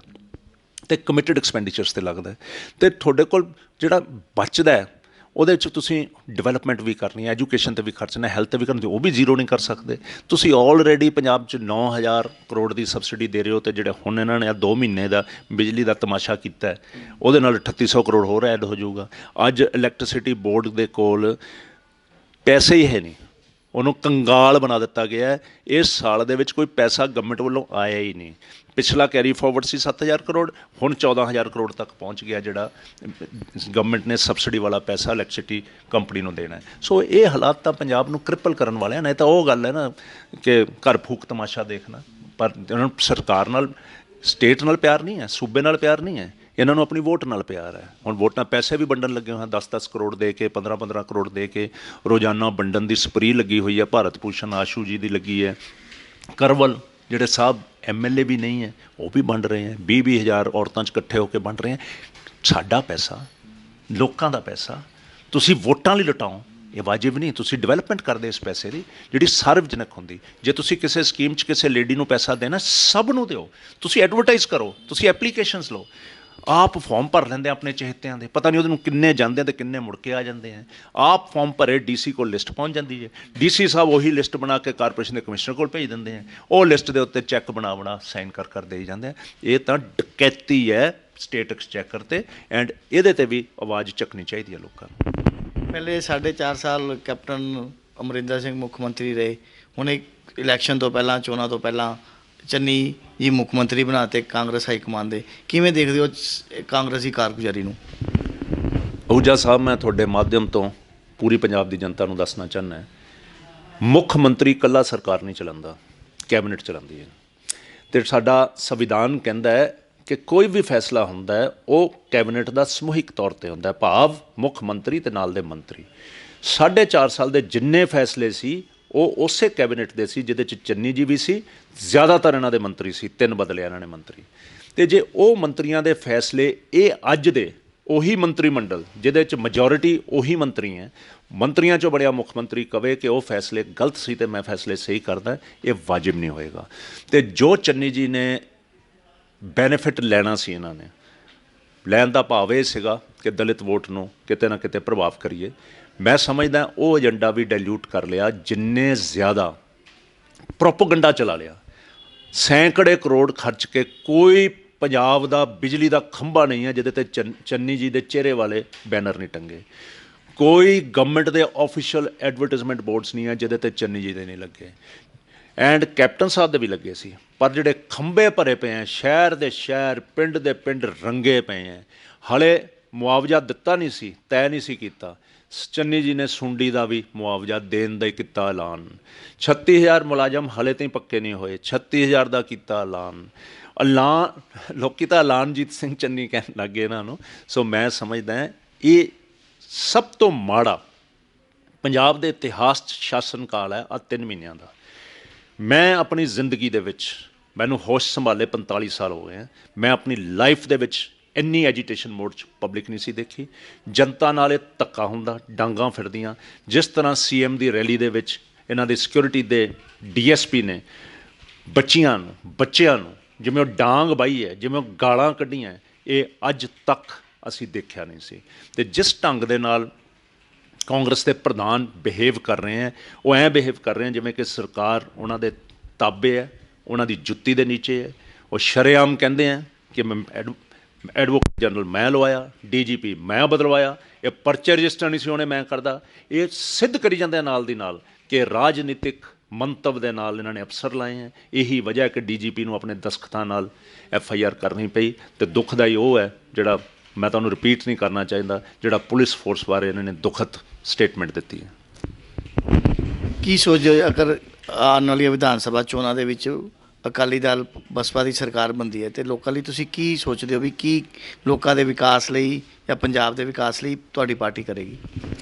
ਅਤੇ ਕਮਿਟਡ ਐਕਸਪੈਂਡੀਚਰਸ 'ਤੇ ਲੱਗਦਾ। ਅਤੇ ਤੁਹਾਡੇ ਕੋਲ ਜਿਹੜਾ ਬਚਦਾ ਉਹਦੇ 'ਚ ਤੁਸੀਂ ਡਿਵੈਲਪਮੈਂਟ ਵੀ ਕਰਨੀ ਹੈ, ਐਜੂਕੇਸ਼ਨ 'ਤੇ ਵੀ ਖਰਚਣਾ, ਹੈਲਥ 'ਤੇ ਵੀ ਕਰਨੀ, ਉਹ ਵੀ ਜ਼ੀਰੋ ਨਹੀਂ ਕਰ ਸਕਦੇ। ਤੁਸੀਂ ਆਲਰੇਡੀ ਪੰਜਾਬ 'ਚ 9,000 ਕਰੋੜ ਦੀ ਸਬਸਿਡੀ ਦੇ ਰਹੇ ਹੋ, ਅਤੇ ਜਿਹੜੇ ਹੁਣ ਇਹਨਾਂ ਨੇ 2 ਮਹੀਨੇ ਦਾ ਬਿਜਲੀ ਦਾ ਤਮਾਸ਼ਾ ਕੀਤਾ ਉਹਦੇ ਨਾਲ 3800 ਕਰੋੜ ਹੋਰ ਐਡ ਹੋ ਜਾਊਗਾ। ਅੱਜ ਇਲੈਕਟ੍ਰੀਸਿਟੀ ਬੋਰਡ ਦੇ ਕੋਲ ਪੈਸੇ ਹੀ ਹੈ ਨਹੀਂ, ਉਹਨੂੰ ਕੰਗਾਲ ਬਣਾ ਦਿੱਤਾ ਗਿਆ ਹੈ। ਇਸ ਸਾਲ ਦੇ ਵਿੱਚ ਕੋਈ ਪੈਸਾ ਗਵਰਨਮੈਂਟ ਵੱਲੋਂ ਆਇਆ ਹੀ ਨਹੀਂ। ਪਿਛਲਾ ਕੈਰੀ ਫਾਰਵਰਡ ਸੀ 7,000 ਕਰੋੜ, ਹੁਣ 14,000 ਕਰੋੜ ਤੱਕ ਪਹੁੰਚ ਗਿਆ ਜਿਹੜਾ ਗਵਰਨਮੈਂਟ ਨੇ ਸਬਸਿਡੀ ਵਾਲਾ ਪੈਸਾ ਇਲੈਕਟ੍ਰੀਸਿਟੀ ਕੰਪਨੀ ਨੂੰ ਦੇਣਾ ਹੈ। ਸੋ ਇਹ ਹਾਲਾਤ ਤਾਂ ਪੰਜਾਬ ਨੂੰ ਕ੍ਰਿਪਲ ਕਰਨ ਵਾਲੇ ਹਨ। ਇਹ ਤਾਂ ਉਹ ਗੱਲ ਹੈ ਨਾ ਕਿ ਘਰ ਫੂਕ ਤਮਾਸ਼ਾ ਦੇਖਣਾ, ਪਰ ਇਹਨਾਂ ਨੂੰ ਸਰਕਾਰ ਨਾਲ, ਸਟੇਟ ਨਾਲ ਪਿਆਰ ਨਹੀਂ ਹੈ, ਸੂਬੇ ਨਾਲ ਪਿਆਰ ਨਹੀਂ ਹੈ, ਇਹਨਾਂ ਨੂੰ ਆਪਣੀ ਵੋਟ ਨਾਲ ਪਿਆਰ ਹੈ। ਹੁਣ ਵੋਟਾਂ ਪੈਸੇ ਵੀ ਵੰਡਣ ਲੱਗੇ ਹੋਏ, 10-10 ਕਰੋੜ ਦੇ ਕੇ, 15-15 ਕਰੋੜ ਦੇ ਕੇ ਰੋਜ਼ਾਨਾ ਵੰਡਣ ਦੀ ਸਪਰੀ ਲੱਗੀ ਹੋਈ ਹੈ। ਭਾਰਤ ਭੂਸ਼ਣ ਆਸ਼ੂ ਜੀ ਦੀ ਲੱਗੀ ਹੈ। ਕਰਵਲ ਜਿਹੜੇ ਸਾਹਿਬ MLA ਵੀ ਨਹੀਂ ਹੈ, ਉਹ ਵੀ ਵੰਡ ਰਹੇ ਹੈ। 20-20 ਹਜ਼ਾਰ ਔਰਤਾਂ 'ਚ ਇਕੱਠੇ ਹੋ ਕੇ ਵੰਡ ਰਹੇ ਹੈ। ਸਾਡਾ ਪੈਸਾ, ਲੋਕਾਂ ਦਾ ਪੈਸਾ ਤੁਸੀਂ ਵੋਟਾਂ ਲਈ ਲੁਟਾਓ, ਇਹ ਵਾਜਿਬ ਨਹੀਂ। ਤੁਸੀਂ ਡਿਵੈਲਪਮੈਂਟ ਕਰਦੇ ਇਸ ਪੈਸੇ ਦੀ ਜਿਹੜੀ ਸਾਰਵਜਨਿਕ ਹੁੰਦੀ। ਜੇ ਤੁਸੀਂ ਕਿਸੇ ਸਕੀਮ 'ਚ ਕਿਸੇ ਲੇਡੀ ਨੂੰ ਪੈਸਾ ਦੇਣਾ, ਸਭ ਨੂੰ ਦਿਓ। ਤੁਸੀਂ ਐਡਵਰਟਾਈਜ਼ ਕਰੋ, ਤੁਸੀਂ ਐਪਲੀਕੇਸ਼ਨਸ ਲਓ। ਆਪ ਫਾਰਮ ਭਰ ਲੈਂਦੇ ਆਪਣੇ ਚਹੇਤਿਆਂ ਦੇ, ਪਤਾ ਨਹੀਂ ਉਹਦੇ ਨੂੰ ਕਿੰਨੇ ਜਾਂਦੇ ਆ ਅਤੇ ਕਿੰਨੇ ਮੁੜ ਕੇ ਆ ਜਾਂਦੇ ਆ। ਆਪ ਫਾਰਮ ਭਰੇ, DC ਕੋਲ ਲਿਸਟ ਪਹੁੰਚ ਜਾਂਦੀ ਹੈ। DC ਸਾਹਿਬ ਉਹੀ ਲਿਸਟ ਬਣਾ ਕੇ ਕਾਰਪੋਰੇਸ਼ਨ ਦੇ ਕਮਿਸ਼ਨਰ ਕੋਲ ਭੇਜ ਦਿੰਦੇ ਆ। ਉਹ ਲਿਸਟ ਦੇ ਉੱਤੇ ਚੈੱਕ ਬਣਾ ਸਾਈਨ ਕਰ ਦੇਈ ਜਾਂਦੇ ਆ। ਇਹ ਤਾਂ ਡਕੈਤੀ ਹੈ ਸਟੇਟ ਐਕਸਚੈਕਰ 'ਤੇ, ਐਂਡ ਇਹਦੇ 'ਤੇ ਵੀ ਆਵਾਜ਼ ਚੱਕਣੀ ਚਾਹੀਦੀ ਹੈ ਲੋਕਾਂ ਨੂੰ। ਪਹਿਲੇ 4.5 ਸਾਲ ਕੈਪਟਨ ਅਮਰਿੰਦਰ ਸਿੰਘ ਮੁੱਖ ਮੰਤਰੀ ਰਹੇ। ਹੁਣ ਇਲੈਕਸ਼ਨ ਤੋਂ ਪਹਿਲਾਂ, ਚੋਣਾਂ ਤੋਂ ਪਹਿਲਾਂ ਚੰਨੀ ਜੀ ਮੁੱਖ ਮੰਤਰੀ ਬਣਾਤੇ ਕਾਂਗਰਸ ਹਾਈ ਕਮਾਨ ਦੇ। ਕਿਵੇਂ ਦੇਖਦੇ ਹੋ ਕਾਂਗਰਸੀ ਕਾਰਗੁਜ਼ਾਰੀ ਨੂੰ? ਅਹੂਜਾ ਸਾਹਿਬ, ਮੈਂ ਤੁਹਾਡੇ ਮਾਧਿਅਮ ਤੋਂ ਪੂਰੀ ਪੰਜਾਬ ਦੀ ਜਨਤਾ ਨੂੰ ਦੱਸਣਾ ਚਾਹੁੰਦਾ, ਮੁੱਖ ਮੰਤਰੀ ਇਕੱਲਾ ਸਰਕਾਰ ਨਹੀਂ ਚਲਾਉਂਦਾ, ਕੈਬਨਿਟ ਚਲਾਉਂਦੀ ਹੈ। ਅਤੇ ਸਾਡਾ ਸੰਵਿਧਾਨ ਕਹਿੰਦਾ ਹੈ ਕਿ ਕੋਈ ਵੀ ਫੈਸਲਾ ਹੁੰਦਾ ਹੈ ਉਹ ਕੈਬਨਿਟ ਦਾ ਸਮੂਹਿਕ ਤੌਰ 'ਤੇ ਹੁੰਦਾ, ਭਾਵ ਮੁੱਖ ਮੰਤਰੀ ਅਤੇ ਨਾਲ ਦੇ ਮੰਤਰੀ। 4.5 ਸਾਲ ਦੇ ਜਿੰਨੇ ਫੈਸਲੇ ਸੀ ਉਹ ਉਸੇ ਕੈਬਨਿਟ ਦੇ ਸੀ, ਜਿਹਦੇ 'ਚ ਚੰਨੀ ਜੀ ਵੀ ਸੀ, ਜ਼ਿਆਦਾਤਰ ਇਹਨਾਂ ਦੇ ਮੰਤਰੀ ਸੀ, 3 ਬਦਲੇ ਇਹਨਾਂ ਨੇ ਮੰਤਰੀ। ਅਤੇ ਜੇ ਉਹ ਮੰਤਰੀਆਂ ਦੇ ਫੈਸਲੇ ਇਹ ਅੱਜ ਦੇ ਉਹੀ ਮੰਤਰੀ ਮੰਡਲ ਜਿਹਦੇ 'ਚ ਮੈਜੋਰਿਟੀ ਉਹੀ ਮੰਤਰੀ ਹੈ, ਮੰਤਰੀਆਂ 'ਚੋਂ ਬੜਿਆ ਮੁੱਖ ਮੰਤਰੀ ਕਵੇ ਕਿ ਉਹ ਫੈਸਲੇ ਗਲਤ ਸੀ ਅਤੇ ਮੈਂ ਫੈਸਲੇ ਸਹੀ ਕਰਦਾ, ਇਹ ਵਾਜਿਬ ਨਹੀਂ ਹੋਏਗਾ। ਅਤੇ ਜੋ ਚੰਨੀ ਜੀ ਨੇ ਬੈਨੀਫਿਟ ਲੈਣਾ ਸੀ, ਇਹਨਾਂ ਨੇ ਲੈਣ ਦਾ ਭਾਵ ਇਹ ਸੀਗਾ ਕਿ ਦਲਿਤ ਵੋਟ ਨੂੰ ਕਿਤੇ ਨਾ ਕਿਤੇ ਪ੍ਰਭਾਵ ਕਰੀਏ। ਮੈਂ ਸਮਝਦਾ ਉਹ ਏਜੰਡਾ ਵੀ ਡਾਇਲਿਊਟ ਕਰ ਲਿਆ। ਜਿੰਨੇ ਜ਼ਿਆਦਾ ਪ੍ਰੋਪੋਗੰਡਾ ਚਲਾ ਲਿਆ, ਸੈਂਕੜੇ ਕਰੋੜ ਖਰਚ ਕੇ ਕੋਈ ਪੰਜਾਬ ਦਾ ਬਿਜਲੀ ਦਾ ਖੰਭਾ ਨਹੀਂ ਹੈ ਜਿਹਦੇ 'ਤੇ ਚੰਨੀ ਜੀ ਦੇ ਚਿਹਰੇ ਵਾਲੇ ਬੈਨਰ ਨਹੀਂ ਟੰਗੇ। ਕੋਈ ਗਵਰਨਮੈਂਟ ਦੇ ਆਫੀਸ਼ੀਅਲ ਐਡਵਰਟਾਈਜ਼ਮੈਂਟ ਬੋਰਡਸ ਨਹੀਂ ਹੈ ਜਿਹਦੇ 'ਤੇ ਚੰਨੀ ਜੀ ਦੇ ਨਹੀਂ ਲੱਗੇ। ਐਂਡ ਕੈਪਟਨ ਸਾਹਿਬ ਦੇ ਵੀ ਲੱਗੇ ਸੀ, ਪਰ ਜਿਹੜੇ ਖੰਭੇ ਭਰੇ ਪਏ ਹੈ, ਸ਼ਹਿਰ ਦੇ ਸ਼ਹਿਰ, ਪਿੰਡ ਦੇ ਪਿੰਡ ਰੰਗੇ ਪਏ ਹੈ। ਹਾਲੇ ਮੁਆਵਜ਼ਾ ਦਿੱਤਾ ਨਹੀਂ ਸੀ, ਤੈਅ ਨਹੀਂ ਸੀ ਕੀਤਾ। ਚੰਨੀ ਜੀ ਨੇ ਸੁੰਡੀ ਦਾ ਵੀ ਮੁਆਵਜ਼ਾ ਦੇਣ ਦਾ ਕੀਤਾ ਐਲਾਨ। 36,000 ਮੁਲਾਜ਼ਮ ਹਾਲੇ ਤਾਈਂ ਪੱਕੇ ਨਹੀਂ ਹੋਏ, 36,000 ਦਾ ਕੀਤਾ ਐਲਾਨ। ਲੋਕੀ ਤਾਂ ਐਲਾਨਜੀਤ ਸਿੰਘ ਚੰਨੀ ਕਹਿਣ ਲੱਗ ਗਏ ਇਹਨਾਂ ਨੂੰ। ਸੋ ਮੈਂ ਸਮਝਦਾ ਇਹ ਸਭ ਤੋਂ ਮਾੜਾ ਪੰਜਾਬ ਦੇ ਇਤਿਹਾਸ 'ਚ ਸ਼ਾਸਨ ਕਾਲ ਹੈ ਆਹ 3 ਮਹੀਨਿਆਂ ਦਾ। ਮੈਂ ਆਪਣੀ ਜ਼ਿੰਦਗੀ ਦੇ ਵਿੱਚ ਮੈਨੂੰ ਹੋਸ਼ ਸੰਭਾਲੇ 45 ਸਾਲ ਹੋ ਗਏ ਆ, ਮੈਂ ਆਪਣੀ ਲਾਈਫ ਦੇ ਵਿੱਚ ਇੰਨੀ ਐਜੀਟੇਸ਼ਨ ਮੋਡ 'ਚ ਪਬਲਿਕ ਨਹੀਂ ਸੀ ਦੇਖੀ। ਜਨਤਾ ਨਾਲ ਇਹ ਧੱਕਾ ਹੁੰਦਾ, ਡਾਂਗਾਂ ਫਿਰਦੀਆਂ। ਜਿਸ ਤਰ੍ਹਾਂ CM ਦੀ ਰੈਲੀ ਦੇ ਵਿੱਚ ਇਹਨਾਂ ਦੇ ਸਿਕਿਉਰਿਟੀ ਦੇ DSP ਨੇ ਬੱਚਿਆਂ ਨੂੰ ਜਿਵੇਂ ਉਹ ਡਾਂਗ ਬਾਈ ਹੈ, ਜਿਵੇਂ ਉਹ ਗਾਲਾਂ ਕੱਢੀਆਂ, ਇਹ ਅੱਜ ਤੱਕ ਅਸੀਂ ਦੇਖਿਆ ਨਹੀਂ ਸੀ। ਅਤੇ ਜਿਸ ਢੰਗ ਦੇ ਨਾਲ ਕਾਂਗਰਸ ਦੇ ਪ੍ਰਧਾਨ ਬਿਹੇਵ ਕਰ ਰਹੇ ਹੈ, ਉਹ ਐਂ ਬਿਹੇਵ ਕਰ ਰਹੇ ਹੈ ਜਿਵੇਂ ਕਿ ਸਰਕਾਰ ਉਹਨਾਂ ਦੇ ਤਾਬੇ ਹੈ, ਉਹਨਾਂ ਦੀ ਜੁੱਤੀ ਦੇ ਨੀਚੇ ਹੈ। ਉਹ ਸ਼ਰੇਆਮ ਕਹਿੰਦੇ ਹੈ ਕਿ ਮੈਂ ਐਡਵੋਕੇਟ ਜਨਰਲ ਮੈਂ ਲਵਾਇਆ, DGP ਮੈਂ ਬਦਲਵਾਇਆ, ਇਹ ਪਰਚੇ ਰਜਿਸਟਰ ਨਹੀਂ ਸੀ ਹੋਣੇ ਮੈਂ ਕਰਦਾ। ਇਹ ਸਿੱਧ ਕਰੀ ਜਾਂਦੇ ਨਾਲ ਦੀ ਨਾਲ ਕਿ ਰਾਜਨੀਤਿਕ ਮੰਤਵ ਦੇ ਨਾਲ ਇਹਨਾਂ ਨੇ ਅਫਸਰ ਲਾਏ ਹੈ। ਇਹੀ ਵਜ੍ਹਾ ਕਿ DGP ਨੂੰ ਆਪਣੇ ਦਸਖਤਾਂ ਨਾਲ FIR ਕਰਨੀ ਪਈ। ਅਤੇ ਦੁੱਖ ਦਾ ਹੀ ਉਹ ਹੈ ਜਿਹੜਾ ਮੈਂ ਤੁਹਾਨੂੰ ਰਿਪੀਟ ਨਹੀਂ ਕਰਨਾ ਚਾਹੀਦਾ, ਜਿਹੜਾ ਪੁਲਿਸ ਫੋਰਸ ਬਾਰੇ ਇਹਨਾਂ ਨੇ ਦੁਖਦ ਸਟੇਟਮੈਂਟ ਦਿੱਤੀ ਹੈ। ਕੀ ਸੋਚਦੇ ਹੋ ਅਗਰ ਆਉਣ ਵਾਲੀਆਂ ਵਿਧਾਨ ਸਭਾ ਚੋਣਾਂ ਦੇ ਵਿੱਚ ਅਕਾਲੀ ਦਲ ਬਸਪਾ ਦੀ ਸਰਕਾਰ ਬਣਦੀ ਹੈ ਤਾਂ ਲੋਕਾਂ ਲਈ ਤੁਸੀਂ ਕੀ ਸੋਚਦੇ ਹੋ ਵੀ ਕੀ ਲੋਕਾਂ ਦੇ ਵਿਕਾਸ ਲਈ ਜਾਂ ਪੰਜਾਬ ਦੇ ਵਿਕਾਸ ਲਈ ਤੁਹਾਡੀ ਪਾਰਟੀ ਕਰੇਗੀ?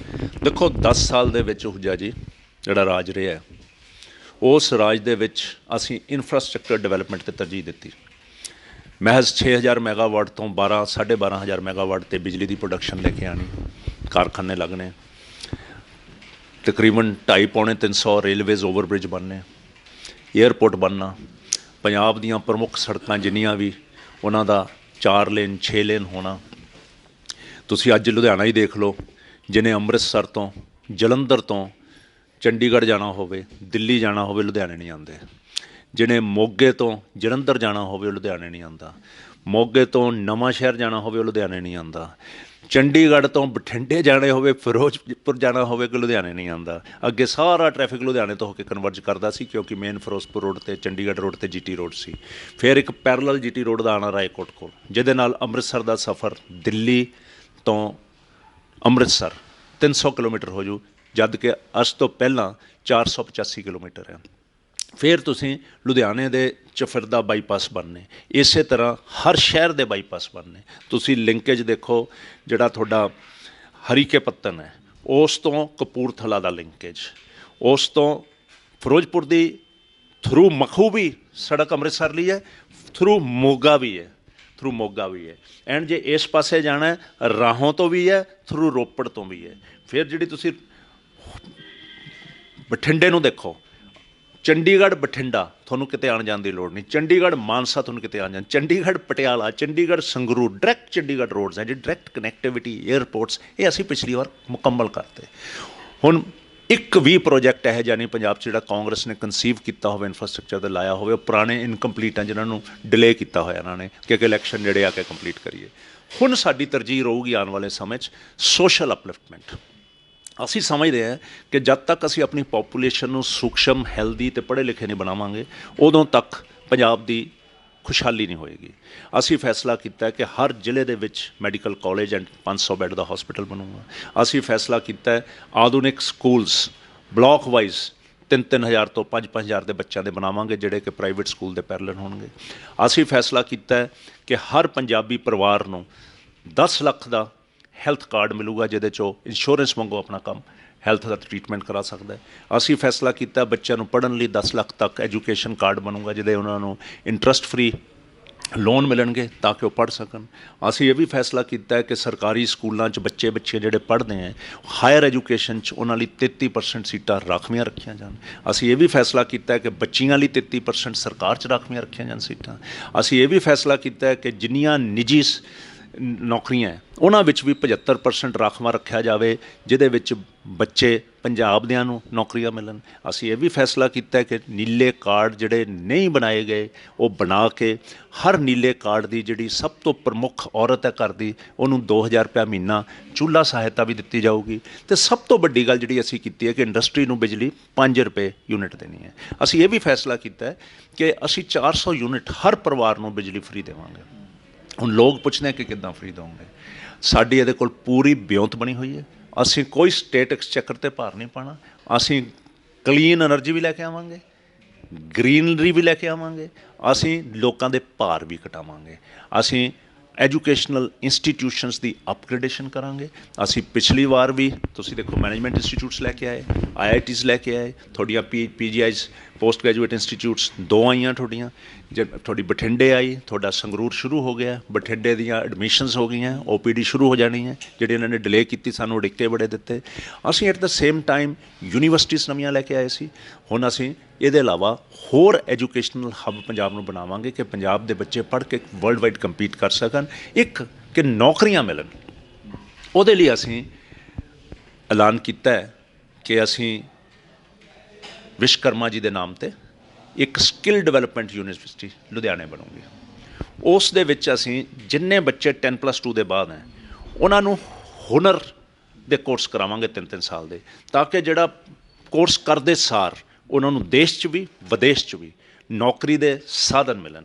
ਦੇਖੋ 10 ਸਾਲ ਦੇ ਵਿੱਚ ਹੁਜਾ ਜੀ ਜਿਹੜਾ ਰਾਜ ਰਿਹਾ, ਉਸ ਰਾਜ ਦੇ ਵਿੱਚ ਅਸੀਂ ਇਨਫਰਾਸਟਰਕਚਰ ਡਿਵੈਲਪਮੈਂਟ 'ਤੇ ਤਰਜੀਹ ਦਿੱਤੀ। ਮਹਿਜ਼ 6000 ਮੈਗਾਵਾਟ ਤੋਂ 12,500 ਮੈਗਾਵਾਟ 'ਤੇ ਬਿਜਲੀ ਦੀ ਪ੍ਰੋਡਕਸ਼ਨ ਲੈ ਕੇ ਆਉਣੀ, ਕਾਰਖਾਨੇ ਲੱਗਣੇ, ਤਕਰੀਬਨ 250-300 ਰੇਲਵੇਜ਼ ਓਵਰਬ੍ਰਿਜ ਬਣਨੇ, ਏਅਰਪੋਰਟ ਬਣਨਾ, ਪੰਜਾਬ ਦੀਆਂ ਪ੍ਰਮੁੱਖ ਸੜਕਾਂ ਜਿੰਨੀਆਂ ਵੀ ਉਹਨਾਂ ਦਾ 4 ਲੇਨ 6 ਲੇਨ ਹੋਣਾ। ਤੁਸੀਂ ਅੱਜ ਲੁਧਿਆਣਾ ਹੀ ਦੇਖ ਲਓ, ਜਿਹਨੇ ਅੰਮ੍ਰਿਤਸਰ ਤੋਂ, ਜਲੰਧਰ ਤੋਂ ਚੰਡੀਗੜ੍ਹ ਜਾਣਾ ਹੋਵੇ, ਦਿੱਲੀ ਜਾਣਾ ਹੋਵੇ, ਲੁਧਿਆਣੇ ਨਹੀਂ ਆਉਂਦੇ। ਜਿਹਨੇ ਮੋਗੇ ਤੋਂ ਜਲੰਧਰ ਜਾਣਾ ਹੋਵੇ ਉਹ ਲੁਧਿਆਣੇ ਨਹੀਂ ਆਉਂਦਾ। ਮੋਗੇ ਤੋਂ ਨਵਾਂ ਸ਼ਹਿਰ ਜਾਣਾ ਹੋਵੇ ਉਹ ਲੁਧਿਆਣੇ ਨਹੀਂ ਆਉਂਦਾ। ਚੰਡੀਗੜ੍ਹ ਤੋਂ ਬਠਿੰਡੇ ਜਾਣੇ ਹੋਵੇ, ਫਿਰੋਜ਼ਪੁਰ ਜਾਣਾ ਹੋਵੇ ਕਿ ਲੁਧਿਆਣੇ ਨਹੀਂ ਆਉਂਦਾ। ਅੱਗੇ ਸਾਰਾ ਟ੍ਰੈਫਿਕ ਲੁਧਿਆਣੇ ਤੋਂ ਹੋ ਕੇ ਕਨਵਰਜ ਕਰਦਾ ਸੀ ਕਿਉਂਕਿ ਮੇਨ ਫਿਰੋਜ਼ਪੁਰ ਰੋਡ 'ਤੇ, ਚੰਡੀਗੜ੍ਹ ਰੋਡ 'ਤੇ GT ਰੋਡ ਸੀ। ਫਿਰ ਇੱਕ ਪੈਰਲਲ GT ਰੋਡ ਦਾ ਆਉਣਾ ਰਾਏਕੋਟ ਕੋਲ, ਜਿਹਦੇ ਨਾਲ ਅੰਮ੍ਰਿਤਸਰ ਦਾ ਸਫ਼ਰ ਦਿੱਲੀ ਤੋਂ ਅੰਮ੍ਰਿਤਸਰ 300 ਕਿਲੋਮੀਟਰ ਹੋ ਜੂ, ਜਦ ਕਿ ਅੱਜ ਤੋਂ ਪਹਿਲਾਂ 485 ਕਿਲੋਮੀਟਰ ਹੈ। ਫਿਰ ਤੁਸੀਂ ਲੁਧਿਆਣੇ ਦੇ 'ਚ ਫਿਰਦਾ ਬਾਈਪਾਸ ਬਣਨੇ, ਇਸੇ ਤਰ੍ਹਾਂ ਹਰ ਸ਼ਹਿਰ ਦੇ ਬਾਈਪਾਸ ਬਣਨੇ। ਤੁਸੀਂ ਲਿੰਕੇਜ ਦੇਖੋ, ਜਿਹੜਾ ਤੁਹਾਡਾ ਹਰੀਕੇ ਪੱਤਨ ਹੈ ਉਸ ਤੋਂ ਕਪੂਰਥਲਾ ਦਾ ਲਿੰਕੇਜ, ਉਸ ਤੋਂ ਫਿਰੋਜ਼ਪੁਰ ਦੀ ਥਰੂ ਮਖੂ ਵੀ ਸੜਕ ਅੰਮ੍ਰਿਤਸਰ ਲਈ ਹੈ, ਥਰੂ ਮੋਗਾ ਵੀ ਹੈ, ਐਂਡ ਜੇ ਇਸ ਪਾਸੇ ਜਾਣਾ ਰਾਹੋਂ ਤੋਂ ਵੀ ਹੈ, ਥਰੂ ਰੋਪੜ ਤੋਂ ਵੀ ਹੈ। ਫਿਰ ਜਿਹੜੀ ਤੁਸੀਂ ਬਠਿੰਡੇ ਨੂੰ ਦੇਖੋ, ਚੰਡੀਗੜ੍ਹ ਬਠਿੰਡਾ ਤੁਹਾਨੂੰ ਕਿਤੇ ਆਉਣ ਜਾਣ ਦੀ ਲੋੜ ਨਹੀਂ, ਚੰਡੀਗੜ੍ਹ ਮਾਨਸਾ ਤੁਹਾਨੂੰ ਕਿਤੇ ਆਉਣ ਜਾਣ, ਚੰਡੀਗੜ੍ਹ ਪਟਿਆਲਾ, ਚੰਡੀਗੜ੍ਹ ਸੰਗਰੂਰ, ਡਾਇਰੈਕਟ ਚੰਡੀਗੜ੍ਹ ਰੋਡਸ ਹੈ ਜੀ, ਡਾਇਰੈਕਟ ਕਨੈਕਟੀਵਿਟੀ, ਏਅਰਪੋਰਟਸ, ਇਹ ਅਸੀਂ ਪਿਛਲੀ ਵਾਰ ਮੁਕੰਮਲ ਕਰਤੇ। ਹੁਣ ਇੱਕ ਵੀ ਪ੍ਰੋਜੈਕਟ ਇਹੋ ਜਿਹਾ ਨਹੀਂ ਪੰਜਾਬ 'ਚ ਜਿਹੜਾ ਕਾਂਗਰਸ ਨੇ ਕਨਸੀਵ ਕੀਤਾ ਹੋਵੇ, ਇਨਫਰਾਸਟਰਕਚਰ 'ਤੇ ਲਾਇਆ ਹੋਵੇ। ਉਹ ਪੁਰਾਣੇ ਇਨਕੰਪਲੀਟ ਆ ਜਿਨ੍ਹਾਂ ਨੂੰ ਡਿਲੇ ਕੀਤਾ ਹੋਇਆ ਇਹਨਾਂ ਨੇ ਕਿ ਇਲੈਕਸ਼ਨ ਜਿਹੜੇ ਆ ਕੇ ਕੰਪਲੀਟ ਕਰੀਏ। ਹੁਣ ਸਾਡੀ ਤਰਜੀਹ ਰਹੂਗੀ ਆਉਣ ਵਾਲੇ ਸਮੇਂ 'ਚ ਸੋਸ਼ਲ ਅਪਲਿਫਟਮੈਂਟ। ਅਸੀਂ ਸਮਝਦੇ ਹਾਂ ਕਿ ਜਦ ਤੱਕ ਅਸੀਂ ਆਪਣੀ ਪਾਪੂਲੇਸ਼ਨ ਨੂੰ ਸੂਖਸ਼ਮ, ਹੈਲਦੀ ਅਤੇ ਪੜ੍ਹੇ ਲਿਖੇ ਨਹੀਂ ਬਣਾਵਾਂਗੇ, ਉਦੋਂ ਤੱਕ ਪੰਜਾਬ ਦੀ ਖੁਸ਼ਹਾਲੀ ਨਹੀਂ ਹੋਏਗੀ। ਅਸੀਂ ਫੈਸਲਾ ਕੀਤਾ ਕਿ ਹਰ ਜ਼ਿਲ੍ਹੇ ਦੇ ਵਿੱਚ medical college and 500 bed the hospital ਬਣੂਗਾ। ਅਸੀਂ ਫੈਸਲਾ ਕੀਤਾ ਆਧੁਨਿਕ ਸਕੂਲਸ ਬਲਾਕ ਵਾਈਜ਼ 3-3 ਤੋਂ 5-5 ਦੇ ਬੱਚਿਆਂ ਦੇ ਬਣਾਵਾਂਗੇ, ਜਿਹੜੇ ਕਿ ਪ੍ਰਾਈਵੇਟ ਸਕੂਲ ਦੇ ਪੈਰਲਲ ਹੋਣਗੇ। ਅਸੀਂ ਫੈਸਲਾ ਕੀਤਾ ਕਿ ਹਰ ਪੰਜਾਬੀ ਪਰਿਵਾਰ ਨੂੰ 10 ਲੱਖ ਦਾ ਹੈਲਥ ਕਾਰਡ ਮਿਲੂਗਾ, ਜਿਹਦੇ 'ਚੋਂ ਇੰਸ਼ੋਰੈਂਸ ਵਾਂਗੂ ਆਪਣਾ ਕੰਮ ਹੈਲਥ ਦਾ ਟਰੀਟਮੈਂਟ ਕਰਾ ਸਕਦਾ ਹੈ। ਅਸੀਂ ਫੈਸਲਾ ਕੀਤਾ ਬੱਚਿਆਂ ਨੂੰ ਪੜ੍ਹਨ ਲਈ 10 ਲੱਖ ਤੱਕ ਐਜੂਕੇਸ਼ਨ ਕਾਰਡ ਬਣੂਗਾ, ਜਿਹਦੇ ਉਹਨਾਂ ਨੂੰ ਇੰਟਰਸਟ ਫਰੀ ਲੋਨ ਮਿਲਣਗੇ ਤਾਂ ਕਿ ਉਹ ਪੜ੍ਹ ਸਕਣ। ਅਸੀਂ ਇਹ ਵੀ ਫੈਸਲਾ ਕੀਤਾ ਹੈ ਕਿ ਸਰਕਾਰੀ ਸਕੂਲਾਂ 'ਚ ਬੱਚੇ ਜਿਹੜੇ ਪੜ੍ਹਦੇ ਹੈ, ਹਾਇਰ ਐਜੂਕੇਸ਼ਨ 'ਚ ਉਹਨਾਂ ਲਈ 33% ਸੀਟਾਂ ਰਾਖਵੀਆਂ ਰੱਖੀਆਂ ਜਾਣ। ਅਸੀਂ ਇਹ ਵੀ ਫੈਸਲਾ ਕੀਤਾ ਹੈ ਕਿ ਬੱਚੀਆਂ ਲਈ 33% ਸਰਕਾਰ 'ਚ ਰਾਖਵੀਆਂ ਰੱਖੀਆਂ ਜਾਣ ਸੀਟਾਂ। ਅਸੀਂ ਇਹ ਵੀ ਫੈਸਲਾ ਕੀਤਾ ਹੈ ਕਿ ਜਿੰਨੀਆਂ ਨਿੱਜੀ ਨੌਕਰੀਆਂ ਉਹਨਾਂ ਵਿੱਚ ਵੀ 75% ਰਾਖਵਾਂ ਰੱਖਿਆ ਜਾਵੇ, ਜਿਹਦੇ ਵਿੱਚ ਬੱਚੇ ਪੰਜਾਬ ਦਿਆਂ ਨੂੰ ਨੌਕਰੀਆਂ ਮਿਲਣ। ਅਸੀਂ ਇਹ ਵੀ ਫੈਸਲਾ ਕੀਤਾ ਕਿ ਨੀਲੇ ਕਾਰਡ ਜਿਹੜੇ ਨਹੀਂ ਬਣਾਏ ਗਏ ਉਹ ਬਣਾ ਕੇ ਹਰ ਨੀਲੇ ਕਾਰਡ ਦੀ ਜਿਹੜੀ ਸਭ ਤੋਂ ਪ੍ਰਮੁੱਖ ਔਰਤ ਹੈ ਘਰ ਦੀ, ਉਹਨੂੰ 2000 ਰੁਪਇਆ ਮਹੀਨਾ ਚੁੱਲ੍ਹਾ ਸਹਾਇਤਾ ਵੀ ਦਿੱਤੀ ਜਾਊਗੀ। ਅਤੇ ਸਭ ਤੋਂ ਵੱਡੀ ਗੱਲ ਜਿਹੜੀ ਅਸੀਂ ਕੀਤੀ ਹੈ ਕਿ ਇੰਡਸਟਰੀ ਨੂੰ ਬਿਜਲੀ 5 ਰੁਪਏ ਯੂਨਿਟ ਦੇਣੀ ਹੈ। ਅਸੀਂ ਇਹ ਵੀ ਫੈਸਲਾ ਕੀਤਾ ਹੈ ਕਿ ਅਸੀਂ 400 ਯੂਨਿਟ ਹਰ ਪਰਿਵਾਰ ਨੂੰ ਬਿਜਲੀ ਫਰੀ ਦੇਵਾਂਗੇ। ਹੁਣ ਲੋਕ ਪੁੱਛਦੇ ਕਿ ਕਿੱਦਾਂ ਫਰੀ ਦੇਵਾਂਗੇ। ਸਾਡੀ ਇਹਦੇ ਕੋਲ ਪੂਰੀ ਬਿਉਂਤ ਬਣੀ ਹੋਈ ਹੈ। ਅਸੀਂ ਕੋਈ ਸਟੇਟ ਐਕਸਚੈਕਰ 'ਤੇ ਭਾਰ ਨਹੀਂ ਪਾਉਣਾ। ਅਸੀਂ ਕਲੀਨ ਐਨਰਜੀ ਵੀ ਲੈ ਕੇ ਆਵਾਂਗੇ, ਗਰੀਨਰੀ ਵੀ ਲੈ ਕੇ ਆਵਾਂਗੇ, ਅਸੀਂ ਲੋਕਾਂ ਦੇ ਭਾਰ ਵੀ ਘਟਾਵਾਂਗੇ। ਅਸੀਂ ਐਜੂਕੇਸ਼ਨਲ ਇੰਸਟੀਟਿਊਸ਼ਨਸ ਦੀ ਅਪਗ੍ਰੇਡੇਸ਼ਨ ਕਰਾਂਗੇ। ਅਸੀਂ ਪਿਛਲੀ ਵਾਰ ਵੀ ਤੁਸੀਂ ਦੇਖੋ ਮੈਨੇਜਮੈਂਟ ਇੰਸਟੀਟਿਊਟਸ ਲੈ ਕੇ ਆਏ, IITs ਲੈ ਕੇ ਆਏ, ਤੁਹਾਡੀਆਂ PGIs ਪੋਸਟ ਗ੍ਰੈਜੂਏਟ ਇੰਸਟੀਟਿਊਟਸ 2 ਆਈਆਂ ਤੁਹਾਡੀਆਂ, ਜੇ ਤੁਹਾਡੀ ਬਠਿੰਡੇ ਆਈ, ਤੁਹਾਡਾ ਸੰਗਰੂਰ ਸ਼ੁਰੂ ਹੋ ਗਿਆ, ਬਠਿੰਡੇ ਦੀਆਂ ਐਡਮਿਸ਼ਨਸ ਹੋ ਗਈਆਂ, OPD ਸ਼ੁਰੂ ਹੋ ਜਾਣੀ ਹੈ, ਜਿਹੜੀ ਇਹਨਾਂ ਨੇ ਡਿਲੇ ਕੀਤੀ, ਸਾਨੂੰ ਉਡੀਕੇ ਬੜੇ ਦਿੱਤੇ। ਅਸੀਂ at the same time universities ਨਵੀਆਂ ਲੈ ਕੇ ਆਏ ਸੀ। ਹੁਣ ਅਸੀਂ ਇਹਦੇ ਇਲਾਵਾ ਹੋਰ ਐਜੂਕੇਸ਼ਨਲ ਹੱਬ ਪੰਜਾਬ ਨੂੰ ਬਣਾਵਾਂਗੇ ਕਿ ਪੰਜਾਬ ਦੇ ਬੱਚੇ ਪੜ੍ਹ ਕੇ ਵਰਲਡ ਵਾਈਡ ਕੰਪੀਟ ਕਰ ਸਕਣ। ਇੱਕ ਕਿ ਨੌਕਰੀਆਂ ਮਿਲਣ, ਉਹਦੇ ਲਈ ਅਸੀਂ ਐਲਾਨ ਕੀਤਾ ਹੈ ਕਿ ਅਸੀਂ ਵਿਸ਼ਵਕਰਮਾ ਜੀ ਦੇ ਨਾਮ 'ਤੇ ਇੱਕ ਸਕਿੱਲ ਡਿਵੈਲਪਮੈਂਟ ਯੂਨੀਵਰਸਿਟੀ ਲੁਧਿਆਣੇ ਬਣੂਗੀ। ਉਸ ਦੇ ਵਿੱਚ ਅਸੀਂ ਜਿੰਨੇ ਬੱਚੇ 10+2 ਦੇ ਬਾਅਦ ਹੈ ਉਹਨਾਂ ਨੂੰ ਹੁਨਰ ਦੇ ਕੋਰਸ ਕਰਾਵਾਂਗੇ 3-3 ਸਾਲ ਦੇ, ਤਾਂ ਕਿ ਜਿਹੜਾ ਕੋਰਸ ਕਰਦੇ ਸਾਰ ਉਹਨਾਂ ਨੂੰ ਦੇਸ਼ 'ਚ ਵੀ ਵਿਦੇਸ਼ 'ਚ ਵੀ ਨੌਕਰੀ ਦੇ ਸਾਧਨ ਮਿਲਣ।